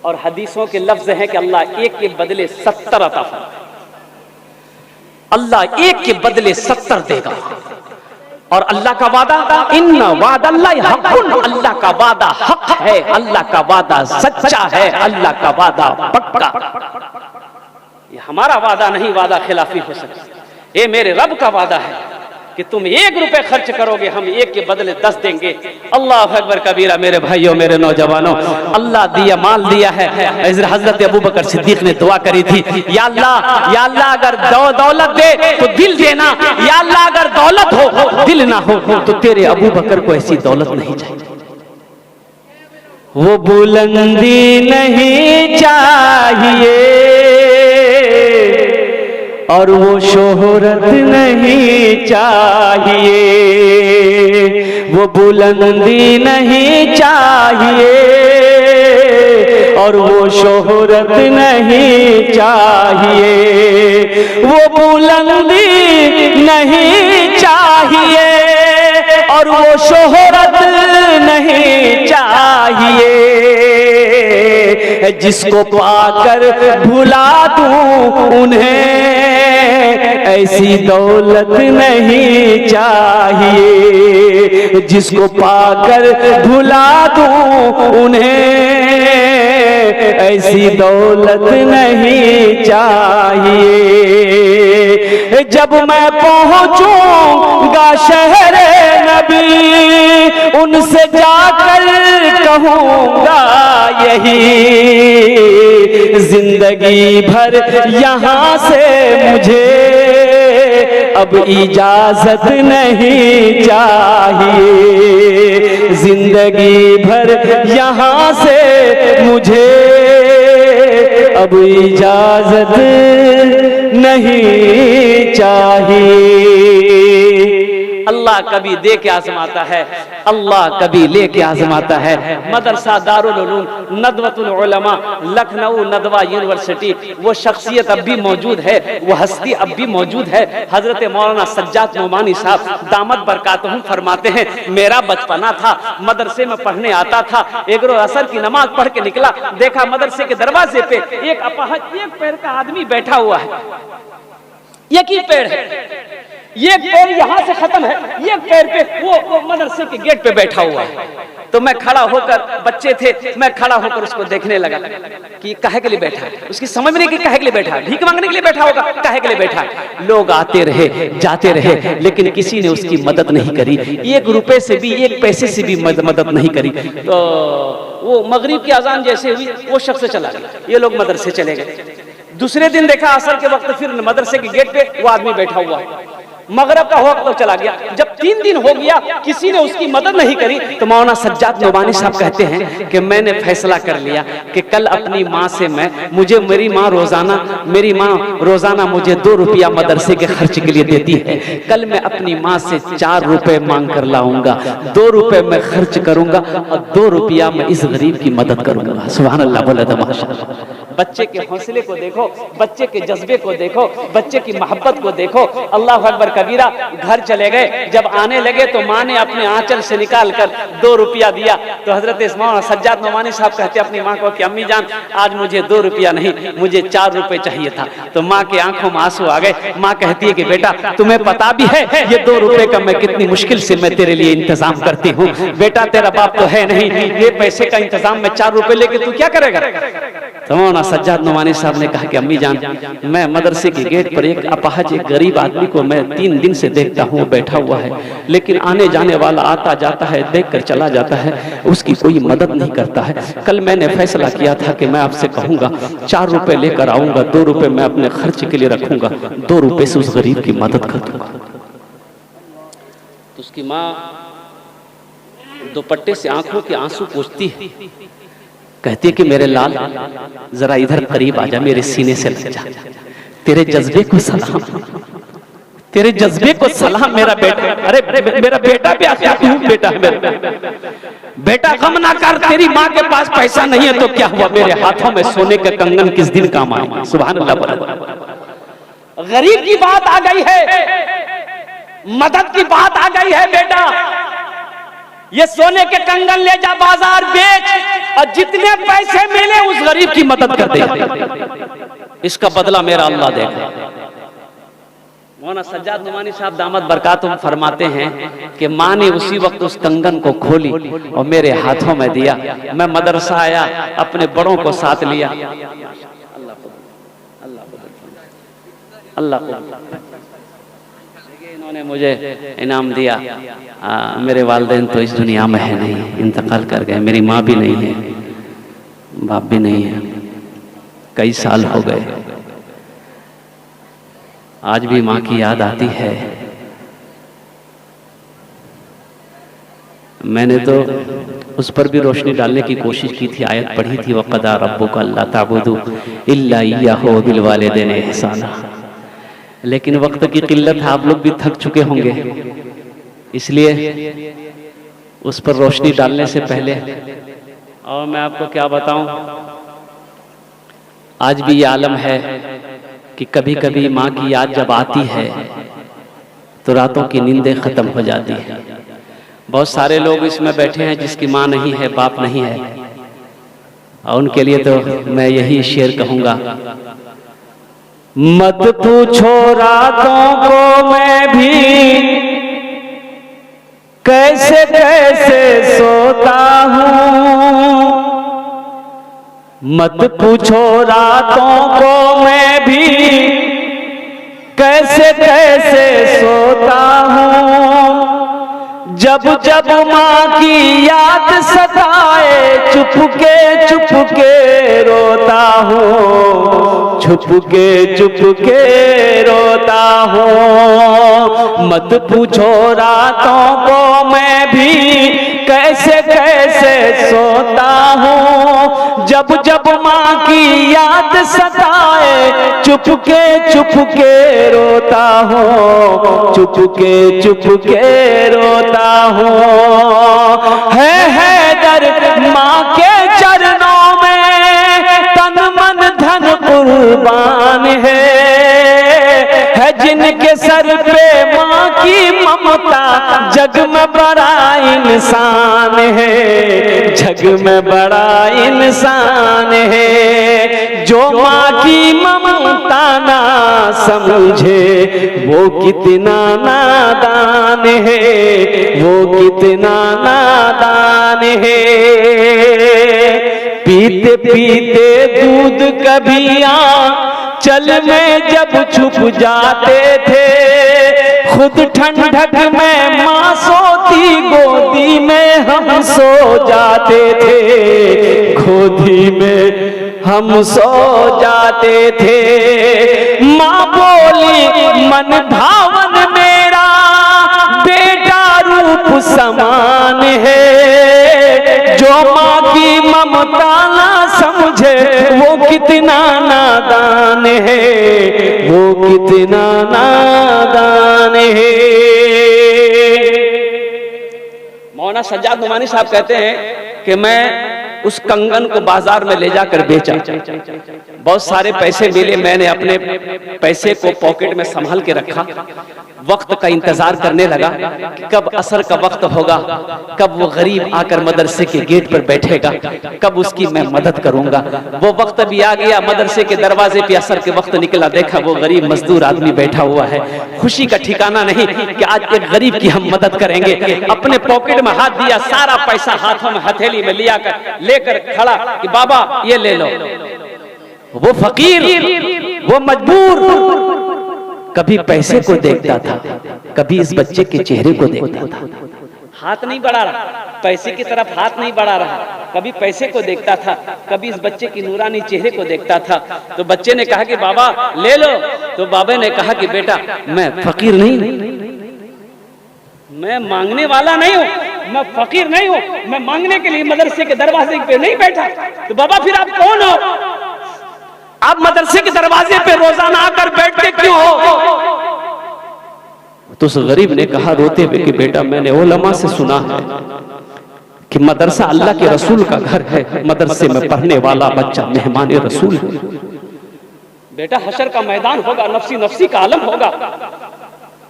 और हदीसों के लफ्ज हैं कि अल्लाह 1 के बदले 70 अता फरमाएगा। अल्लाह 1 के बदले 70 देगा। और अल्लाह का वादा, इन्ना वादल्लाहि हक़्क़ुन, अल्लाह का वादा हक है, अल्लाह का वादा सच्चा है, अल्लाह का वादा पक्का। ये हमारा वादा नहीं, वादा खिलाफी हो सकता। ये मेरे रब का वादा है कि तुम 1 रुपए खर्च करोगे, हम 1 के बदले 10 देंगे। अल्लाह अकबर कबीरा। मेरे भाइयों, मेरे नौजवानों, अल्लाह दिया माल दिया है। हजरत अबू बकर सिद्दीक ने दुआ करी थी, या अल्लाह अगर दौलत दे तो दिल देना, या अल्लाह अगर दौलत हो दिल ना हो तो तेरे अबू बकर को ऐसी दौलत नहीं चाहिए। वो बुलंदी नहीं चाहिए और वो शोहरत नहीं चाहिए, वो बुलंदी नहीं चाहिए और वो शोहरत नहीं चाहिए, वो बुलंदी नहीं चाहिए और वो शोहरत नहीं चाहिए। जिसको पाकर भुला दूं उन्हें ऐसी दौलत नहीं चाहिए, जिसको पाकर भुला दूं उन्हें ऐसी दौलत नहीं चाहिए। जब मैं पहुंचूंगा शहरे नबी उनसे जाकर कहूंगा यही, जिंदगी भर यहाँ से मुझे अब इजाजत नहीं चाहिए, जिंदगी भर यहाँ से मुझे अब इजाजत नहीं चाहिए। अल्लाह कभी दे के आजमाता है, अल्लाह कभी लेके आजमाता है। मदरसा दारुल उलूम नदवतुल उलमा लखनऊ नदवा यूनिवर्सिटी, वो शख्सियत अब भी मौजूद है, वो हस्ती अब भी मौजूद है। हजरत मौलाना सज्जाद नोमानी साहब दामद बरकातहुम फरमाते हैं, मेरा बचपना था, मदरसे में पढ़ने आता था, एक रोज असर की नमाज पढ़ के निकला, देखा मदरसे के दरवाजे पे एक अपाहज 1 पैर का आदमी बैठा हुआ है। एक ही पैर है, ये पैर यहाँ से खत्म है, ये पैर पे वो मदरसे के गेट पे बैठा हुआ है। तो मैं खड़ा होकर, बच्चे थे, मैं खड़ा होकर उसको देखने लगा कि काहे के लिए बैठा है। उसकी समझ में नहीं कि काहे के लिए बैठा है, भीख मांगने के लिए बैठा होगा, काहे के लिए बैठा है। लोग आते रहे जाते रहे लेकिन किसी ने उसकी मदद नहीं करी, 1 रुपए से भी 1 पैसे से भी मदद नहीं करी। तो वो मगरिब की अजान जैसे हुई वो शख्स चला गया, ये लोग मदरसे चले गए। दूसरे दिन देखा असर के वक्त फिर मदरसे के गेट पे वो आदमी बैठा हुआ है। मगरब का वक्त तो चला गया, जब 3 दिन हो गया किसी ने उसकी मदद नहीं करी, तो मौलाना सज्जाद नोमानी साहब कहते हैं कि मैंने फैसला कर लिया कि कल अपनी माँ से मेरी माँ रोजाना मुझे 2 रुपया मदरसे के खर्च के लिए देती है, कल मैं अपनी माँ से 4 रुपए मांग कर लाऊंगा, 2 रुपए मैं खर्च करूंगा और 2 रुपया मैं इस गरीब की मदद करूंगा। सुभान अल्लाह, बोले तो माशाअल्लाह। बच्चे के हौसले को देखो, बच्चे के जज्बे को देखो, बच्चे की मोहब्बत को देखो। अल्लाह अकबर कबीरा। घर चले गए, जब आने लगे तो माँ ने अपने आंचल से निकाल कर 2 रुपया दिया। तो हजरत मौलाना सज्जाद नोमानी साहब कहते अपनी माँ को कि अम्मी जान, आज मुझे 2 रुपया नहीं, मुझे 4 रुपए चाहिए था। तो माँ के आंखों में आंसू आ गए। माँ कहती है कि बेटा तुम्हें पता भी है ये 2 रुपए का मैं कितनी मुश्किल से मैं तेरे लिए इंतजाम करती हूँ। बेटा तेरा बाप तो है नहीं, ये पैसे का इंतजाम मैं 4 रुपए लेके तू क्या करेगा? तो मौलाना सज्जाद नोमानी साहब ने कहा कि अम्मी जान, मैं मदरसे के गेट पर एक अपाहज, एक गरीब आदमी को मैं 3 दिन से देखता हूँ, बैठा हुआ है, लेकिन आने जाने वाला आता जाता है, देख कर चला जाता है, उसकी कोई मदद नहीं करता है। कल मैंने फैसला किया था कि मैं आपसे कहूंगा 4 रुपए लेकर आऊंगा, 2 रुपए मैं अपने खर्च के लिए रखूंगा, 2 रुपए से उस गरीब की मदद कर दूंगा। तो उसकी माँ दुपट्टे से आंखों के आंसू पोंछती है, कहती है कि मेरे लाल जरा इधर करीब आ जा, मेरे सीने से लग जा, तेरे जज्बे को सलाम, तेरे जज्बे को सलाम मेरा बेटा। अरे मेरा बेटा भी आखिर तू बेटा है मेरा बेटा, गम ना कर, तेरी माँ के पास पैसा नहीं है तो क्या हुआ, मेरे हाथों में सोने के कंगन किस दिन काम आएंगे। सुभान अल्लाह। गरीब की बात आ गई है, मदद की बात आ गई है। बेटा ये सोने के कंगन ले जा, बाजार बेच, और जितने पैसे मिले उस गरीब की मदद कर दे, इसका बदला मेरा अल्लाह देगा। मौलाना सज्जाद नोमानी साहब दामद बरकातुहुम फरमाते हैं कि माँ ने उसी वक्त उस कंगन को खोली और मेरे हाथों में दिया। मैं मदरसा आया, अपने बड़ों को साथ लिया। अल्लाह इन्होंने मुझे इनाम दिया। मेरे वालिदैन तो इस दुनिया में है नहीं, इंतकाल कर गए। मेरी माँ भी नहीं है, बाप भी नहीं है, कई साल हो गए। आज भी माँ की याद आती है। मैंने तो उस पर भी रोशनी डालने की कोशिश की थी, आयत पढ़ी थी, वक़दा रब्बुका अल्ला ताबुदू इल्ला इय्याहु व बिल वालिदैनि इहसाना। लेकिन वक्त की किल्लत है, आप लोग भी थक चुके होंगे, इसलिए उस पर रोशनी डालने से पहले और मैं आपको क्या बताऊं, आज भी ये आलम है कि कभी कभी माँ की याद जब आती है तो रातों की नींदें खत्म हो जाती है। बहुत सारे लोग इसमें बैठे हैं जिसकी माँ नहीं है, बाप नहीं है, और उनके लिए तो मैं यही शेर कहूंगा, मत पूछो रातों को मैं भी कैसे कैसे सोता हूँ, मत पूछो रातों को मैं भी कैसे कैसे सोता हूँ, जब जब माँ की याद सताए चुपके रोता हूँ, चुपके रोता हूँ। मत पूछो रातों को मैं भी कैसे कैसे सोता हूँ, जब जब माँ की याद सताए चुपके रोता हूँ, चुपके रोता हूँ। है दर माँ के चरणों में तन मन धन कुर्बान है जिनके सर पे माँ की ममता जग में बड़ा इंसान है, जग में बड़ा इंसान है। जो माँ की ममता ना समझे वो कितना नादान है, वो कितना नादान है। पीते पीते दूध कभी चल में जब छुप जाते थे, खुद ठंडक में माँ सोती गोदी में हम सो जाते थे, गोदी में हम सो जाते थे। माँ बोली मन भावन मेरा बेटा रूप समान है, जो माँ की ममता ना समझे वो कितना नादान है, वो कितना नादान है। मौलाना सज्जाद नोमानी साहब कहते हैं कि मैं उस कंगन को बाजार में ले जाकर बेचा। बहुत सारे पैसे मिले, मैंने अपने पैसे को पॉकेट में संभाल के रखा। वक्त का इंतजार करने लगा कि कब असर का वक्त होगा, कब वो गरीब आकर मदरसे के गेट पर बैठेगा, कब उसकी मैं मदद करूंगा। वो वक्त भी आ गया, मदरसे के दरवाजे पे असर के वक्त निकला, देखा वो गरीब मजदूर आदमी बैठा हुआ है। खुशी का ठिकाना नहीं कि आज एक गरीब की हम मदद करेंगे। अपने पॉकेट में हाथ दिया, सारा पैसा हाथों में हथेली में लिया कर लेकर खड़ा कि बाबा ये ले लो। वो फकीर, वो मजबूर कभी पैसे को देखता था, कभी इस बच्चे के चेहरे को देखता था। हाथ नहीं बढ़ा रहा, पैसे की तरफ हाथ नहीं बढ़ा रहा, कभी पैसे को देखता था, कभी इस बच्चे की नूरानी चेहरे को देखता था। तो बच्चे ने कहा कि बाबा ले लो। तो बाबा ने कहा कि बेटा मैं फकीर नहीं, मैं मांगने वाला नहीं हूँ, मैं फकीर नहीं हूँ, मैं मांगने के लिए मदरसे के दरवाजे पे नहीं बैठा। तो बाबा फिर आप कौन हो? आप मदरसे के दरवाजे पे रोजाना आकर बैठते क्यों हो? तो उस गरीब ने कहा रोते हुए कि बेटा मैंने उलमा से सुना है कि मदरसा अल्लाह के रसूल का घर है, मदरसे में पढ़ने वाला बच्चा मेहमान रसूल है। बेटा हशर का मैदान होगा, नफ्सी नफ्सी का आलम होगा।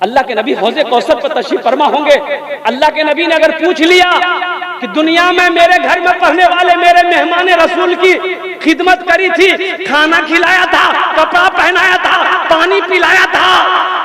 अल्लाह के नबी हौज़े कौसर पर तशरीफ फरमा होंगे। अल्लाह के नबी ने अगर पूछ लिया कि दुनिया में मेरे घर में पढ़ने वाले मेरे मेहमान रसूल की खिदमत करी थी, खाना खिलाया था, कपड़ा पहनाया था, पानी पिलाया था,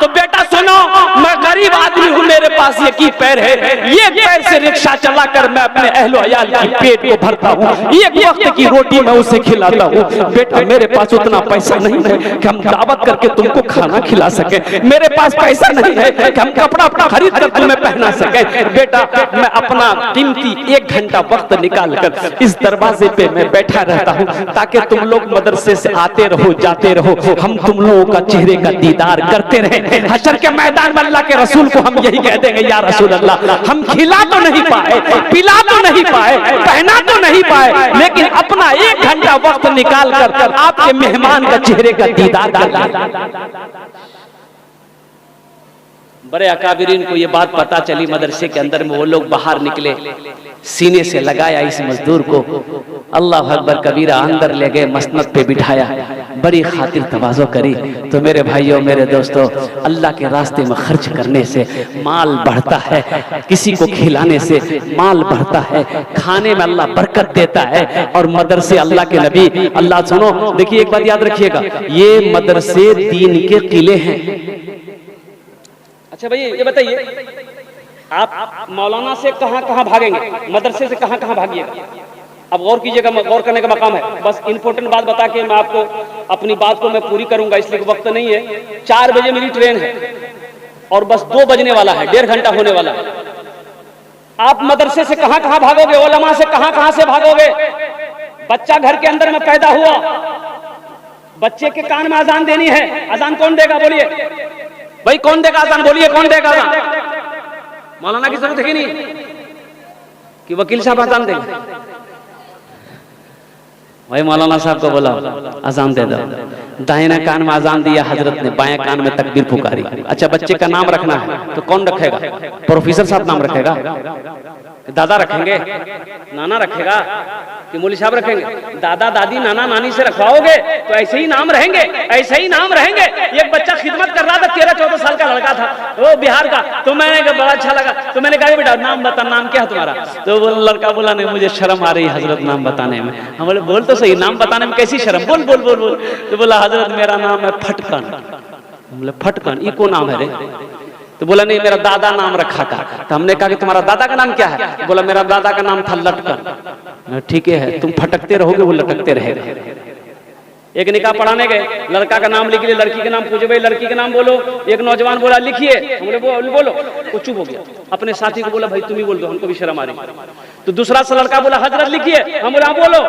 तो बेटा सुनो मैं गरीब आदमी हूँ, मेरे पास ये की पैर है, ये पैर से रिक्शा चलाकर मैं अपने अहलो अयाल की पेट को भरता हूँ, एक वक्त की रोटी मैं उसे खिलाता हूँ। बेटा मेरे पास उतना पैसा नहीं है कि हम दावत करके तुमको खाना खिला सके, मेरे पास पैसा नहीं है कि हम कपड़ा खरीद कर तुम्हें पहना सके। बेटा मैं अपना कीमती 1 घंटा वक्त निकाल कर इस दरवाजे पे मैं बैठा रहता हूँ ताकि तुम लोग मदरसे से आते रहो जाते रहो, हम तुम लोगों का चेहरे का दीदार करते रहे। हशर के मैदान में अल्लाह के रसूल को हम यही कह देंगे या रसूल अल्लाह, हम खिला तो नहीं पाए, पिला तो नहीं पाए, पहना तो नहीं पाए, लेकिन अपना 1 घंटा वक्त निकाल कर आपके मेहमान का चेहरे का दीदार कर। बड़े अकाबिरीन को ये बात पता चली मदरसे के अंदर में, वो लोग बाहर निकले, सीने से लगाया इस मजदूर को, अल्लाह अकबर कबीरा, अंदर ले गए, मसनद पे बिठाया, बड़ी खातिर तवाज़ो करी। तो मेरे भाइयों मेरे दोस्तों, अल्लाह के रास्ते में खर्च करने से माल बढ़ता है, किसी को खिलाने से माल बढ़ता है, खाने में अल्लाह बरकत देता है। और मदरसे अल्लाह के नबी, अल्लाह सुनो देखिए एक बात याद रखिएगा, ये मदरसे दीन के किले हैं। अच्छा भैया ये बताइए, आप मौलाना से कहां कहां भागेंगे, मदरसे से कहां कहां भागिएगा? अब गौर कीजिएगा, गौर करने का मकाम है। बस इंपॉर्टेंट बात बता के मैं आपको अपनी बात को मैं पूरी करूंगा, इसलिए वक्त नहीं है। 4 बजे मेरी ट्रेन है और बस 2 बजने वाला है, 1.5 घंटा होने वाला है। आप मदरसे से कहां कहां भागोगे, उलमा से कहां कहां से भागोगे? बच्चा घर के अंदर में पैदा हुआ, बच्चे के कान में अजान देनी है, अजान कौन देगा बोलिए भाई, कौन देगा अजान बोलिए, कौन देगा अजान? मौलाना की जरूरत है कि नहीं कि वकील साहब अजान देंगे? भाई मौलाना साहब को बोला अजान दे दो, दाहिना कान में अजान दिया हजरत ने, बाएं कान में तकबीर पुकारी। अच्छा बच्चे का नाम रखना है तो कौन रखेगा? प्रोफेसर साहब नाम रखेगा, दादा रखेंगे, नाना रखेगा कि मौली साहब रखेंगे? दादा दादी नाना नानी से रखवाओगे तो ऐसे ही नाम रहेंगे, ऐसे ही नाम रहेंगे। एक बच्चा खिदमत कर रहा था, 13-14 साल का लड़का था, वो बिहार का, तो मैंने कहा बड़ा अच्छा लगा, तो मैंने कहा बेटा नाम बता, नाम क्या है तुम्हारा? तो वो लड़का बोला नहीं मुझे शर्म आ रही हजरत नाम बताने में। हम बोले बोल तो सही, नाम बताने में कैसी शर्म, बोल बोल बोल बोल। तो बोला हजरत मेरा नाम है फटकन। बोले फटकन ये को नाम है रे? तो बोला नहीं मेरा दादा नाम रखा था। तो हमने कहा कि तुम्हारा दादा का नाम क्या है? बोला मेरा दादा का नाम था लटकन। ठीक है तुम फटकते रहोगे वो लटकते रहेगा। एक निकाह पढ़ाने गए, लड़का का नाम लिख लिया, लड़की का नाम पूछे भाई लड़की का नाम बोलो। एक नौजवान बोला लिखिए, हमने बोलो, वो चुप हो गया। अपने साथी को बोला भाई तुम ही बोल दो, हमको भी शर्म आ रही। तो दूसरा सा लड़का बोला हजरत लिखिए, हम बोला बोलो,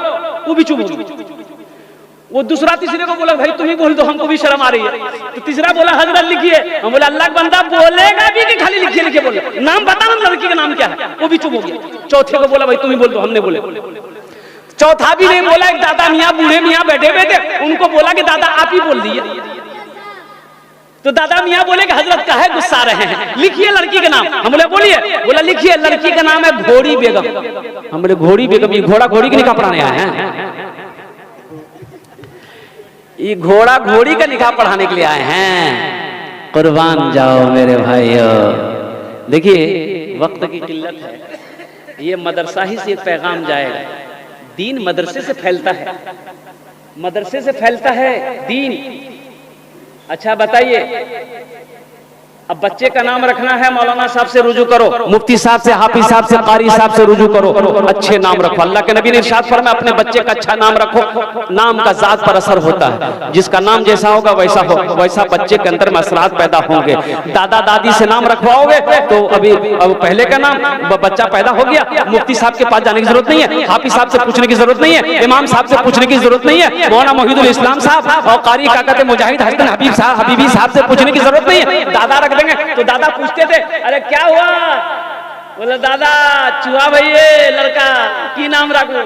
वो भी चुप हो गया। वो दूसरा तीसरे को बोला भाई तुम ही बोल दो, हमको भी शर्म आ रही है। तो तीसरा बोला हजरत लिखिए, हम बोला अल्लाह का बंदा बोलेगा भी कि खाली लिखिए लिखिए बोलो, नाम बताना लड़की का नाम क्या है? वो भी चुप हो गया। चौथे को बोला भाई तुम ही बोल दो, हमने बोले। चौथा भी नहीं बोला। एक दादा मियाँ बूढ़े मियाँ बैठे हुए थे, उनको बोला कि दादा आप ही बोल दिए। तो दादा मियाँ बोले कि हजरत काहे गुस्सा रहे हैं, लिखिए लड़की का नाम। हम बोले बोलिए। बोला लिखिए, लड़की का नाम है घोड़ी बेगम। हम बोले घोड़ी बेगम, ये घोड़ा घोड़ी का निकाह पढ़ाने आए हैं? ये घोड़ा घोड़ी का निकाह पढ़ाने के लिए आए हैं? कुर्बान जाओ मेरे भाइयों। देखिए वक्त की किल्लत है, ये मदरसा ही से पैगाम जाएगा। दीन मदरसे से फैलता है, मदरसे से फैलता है दीन। अच्छा बताइए, अब बच्चे का नाम रखना है, मौलाना साहब से रुजू करो, मुफ्ती साहब से, हाफिज साहब से, कारी साहब से रुजू करो, अच्छे नाम रखो। अल्लाह के नबी ने इरशाद फरमाया अपने बच्चे का अच्छा नाम रखो। नाम का जात पर असर होता है, जिसका नाम जैसा होगा वैसा हो, वैसा बच्चे के अंदर में असरात पैदा होंगे। दादा दादी से नाम रखवाओगे तो अब पहले का नाम बच्चा पैदा हो गया, मुफ्ती साहब के पास जाने की जरूरत नहीं है, हाफिज साहब से पूछने की जरूरत नहीं है, इमाम साहब से पूछने की जरूरत नहीं है, मौलाना मोहिदुल इस्लाम साहब और कारी काकत मुजाहिद हसन हबीबी साहब से पूछने की जरूरत नहीं है। दादा रख देंगे तो दादा पूछते थे अरे क्या हुआ, बोले दादा चुहा भैये लड़का की नाम रखो।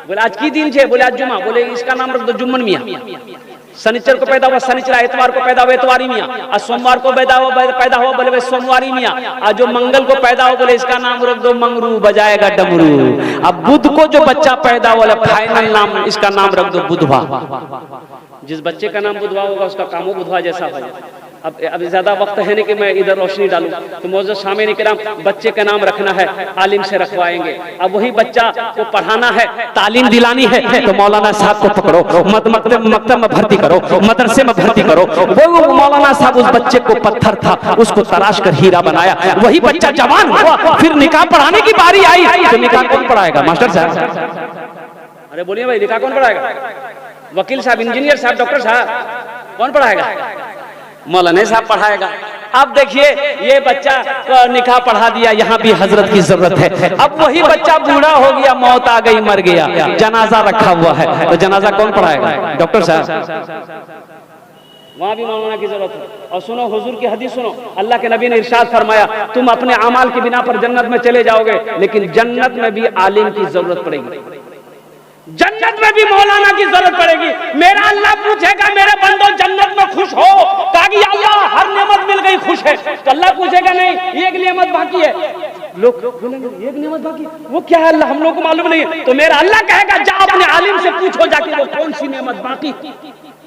बोले आज की दिन छे, बोले आज जुमा, बोले इसका नाम रख दो जुम्मन मियाँ। शनिचर को पैदा हुआ शनिचर, इतवार को पैदा हुआ इतवारी मियाँ, और सोमवार को पैदा हुआ बोले सोमवारी मियाँ, और जो मंगल को पैदा हो बोले इसका नाम रख दो मंगरू, बजाएगा डमरू। अब बुध को जो बच्चा पैदा हुआ फाइनल नाम, इसका नाम रख दो बुधवा। जिस बच्चे का नाम बुधवा होगा उसका कामो बुधवा जैसा होगा। अब ज्यादा वक्त है नहीं कि मैं इधर रोशनी डालूं, तो मौजूद सामने के नाम बच्चे का नाम रखना है, आलिम से रखवाएंगे। अब वही बच्चा को पढ़ाना है, तालीम दिलानी है, तो मौलाना साहब को पकड़ो, मकतब में भर्ती करो, मदरसे में भर्ती करो। वो मौलाना साहब उस बच्चे को पत्थर था, उसको तराश कर हीरा बनाया। वही बच्चा जवान हुआ, फिर निकाह पढ़ाने की बारी आई, तो निकाह कौन पढ़ाएगा? मास्टर साहब। अरे बोलिए भाई, निकाह कौन पढ़ाएगा? वकील साहब, इंजीनियर साहब, डॉक्टर साहब, कौन पढ़ाएगा? मौलाना साहब पढ़ाएगा। अब देखिए ये बच्चा निकाह पढ़ा दिया, यहाँ भी हजरत की जरूरत है। अब वही बच्चा बूढ़ा हो गया, मौत आ गई, मर गया, जनाजा रखा हुआ है, तो जनाजा कौन पढ़ाएगा? डॉक्टर साहब। वहां भी मौलाना की जरूरत है। और सुनो हुजूर की हदीस सुनो, अल्लाह के नबी ने इरशाद फरमाया तुम अपने अमाल की बिना पर जन्नत में चले जाओगे, लेकिन जन्नत में भी आलिम की जरूरत पड़ेगी, जन्नत में भी मौलाना की जरूरत पड़ेगी। मेरा अल्लाह पूछेगा मेरे बंदो जन्नत में खुश हो? कहा कि अल्लाह हर नेमत मिल गई, खुश है। तो अल्लाह पूछेगा नहीं एक नेमत बाकी है। लोग बोलेंगे एक नेमत बाकी, वो क्या है अल्लाह हम लोग को मालूम नहीं है। तो मेरा अल्लाह कहेगा जा अपने आलिम से पूछो जाके वो कौन सी नेमत बाकी।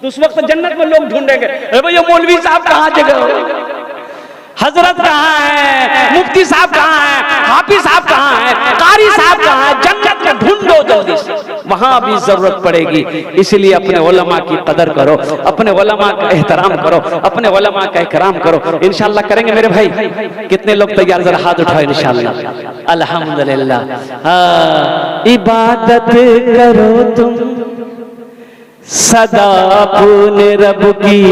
तो उस वक्त जन्नत में लोग ढूंढेंगे अरे भैया मौलवी साहब कहाँ जगह, हजरत कहाँ है, मुफ्ती साहब कहाँ है, हाफिज साहब कहाँ है, कारी साहब कहाँ है। जन्नत में ढूंढो जल्दी से, वहां भी जरूरत पड़ेगी। इसलिए अपने उलमा की कदर करो, अपने उलमा का एहतराम करो, अपने उलमा का इकराम करो। इंशाअल्लाह करेंगे मेरे भाई। कितने लोग तैयार? जरा हाथ उठाओ इंशाअल्लाह। अल्हम्दुलिल्लाह। इबादत करो तुम सदा अपने रब की,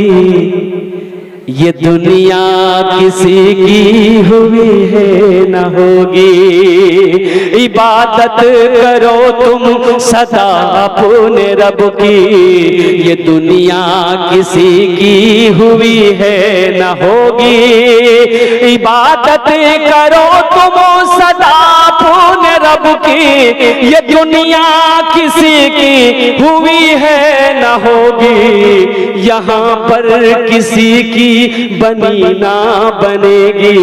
ये दुनिया किसी की हुई है न होगी। इबादत करो तुम सदा अपने रब की, ये दुनिया किसी की हुई है न होगी। इबादत करो तुम सदा अपने रब की, ये दुनिया किसी की हुई है न होगी। यहाँ पर किसी की बनी ना बनेगी,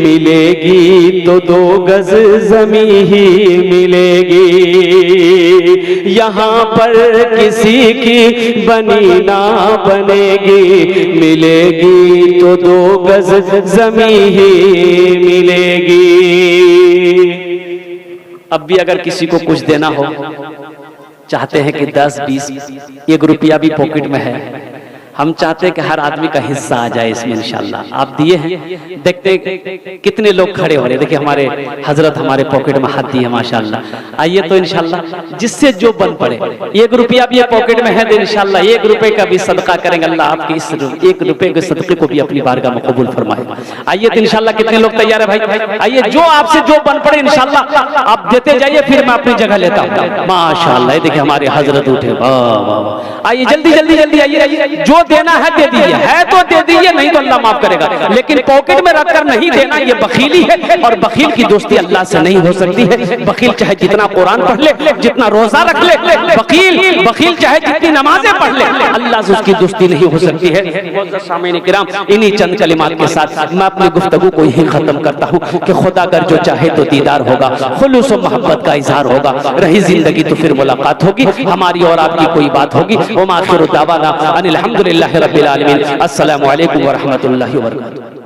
मिलेगी तो 2 गज जमी ही मिलेगी। यहाँ पर किसी की बनी ना बनेगी, मिलेगी तो 2 गज जमी ही मिलेगी। अब भी अगर किसी को कुछ देना हो, चाहते हैं कि 10, 20, 1 रुपया भी पॉकेट में है, हम चाहते हैं कि हर आदमी का हिस्सा आ जाए इसमें इंशाल्लाह। आप दिए हैं, देखते कितने लोग खड़े हो रहे। देखिए हमारे हजरत हमारे पॉकेट में हाथ दिए माशाल्लाह। आइए तो इंशाल्लाह जिससे जो बन पड़े, 1 रुपया भी पॉकेट में है तो इंशाल्लाह 1 रुपए का भी सदका करेंगे। अल्लाह आपके इस 1 रुपए के सदके को भी अपनी बारगाह में कबूल फरमाए। आइए तो इंशाल्लाह कितने लोग तैयार है भाई? आइए जो आपसे जो बन पड़े इंशाल्लाह आप देते जाइए, फिर मैं अपनी जगह लेता हूँ। माशाल्लाह देखिए हमारे हजरत उठे, वाह वाह। आइए जल्दी जल्दी जल्दी आइए, जो देना है दे दीजिए, है तो दे दीजिए, नहीं तो अल्लाह माफ करेगा, लेकिन पॉकेट में रखकर नहीं देना, ये बखीली है। और बखील की दोस्ती अल्लाह से नहीं हो सकती है। बखील चाहे जितना कुरान पढ़ ले, जितना रोजा रख ले, बखील चाहे जितनी नमाजें पढ़ ले, अल्लाह से उसकी दोस्ती नहीं हो सकती है। सामीन किराम, इन्हीं चंद कलिमात के साथ मैं अपनी गुफ्तगू को यही खत्म करता हूँ कि खुदा अगर जो चाहे तो दीदार होगा, खुलूस और मोहब्बत का इजहार होगा, रही जिंदगी तो फिर मुलाकात होगी, हमारी और आपकी कोई बात होगी। व मा आखिरु दावाना अनिल हम्दुलिल्लाहि रब्बिल आलमीन। अस्सलामु अलैकुम व रहमतुल्लाहि व बरकातुहू।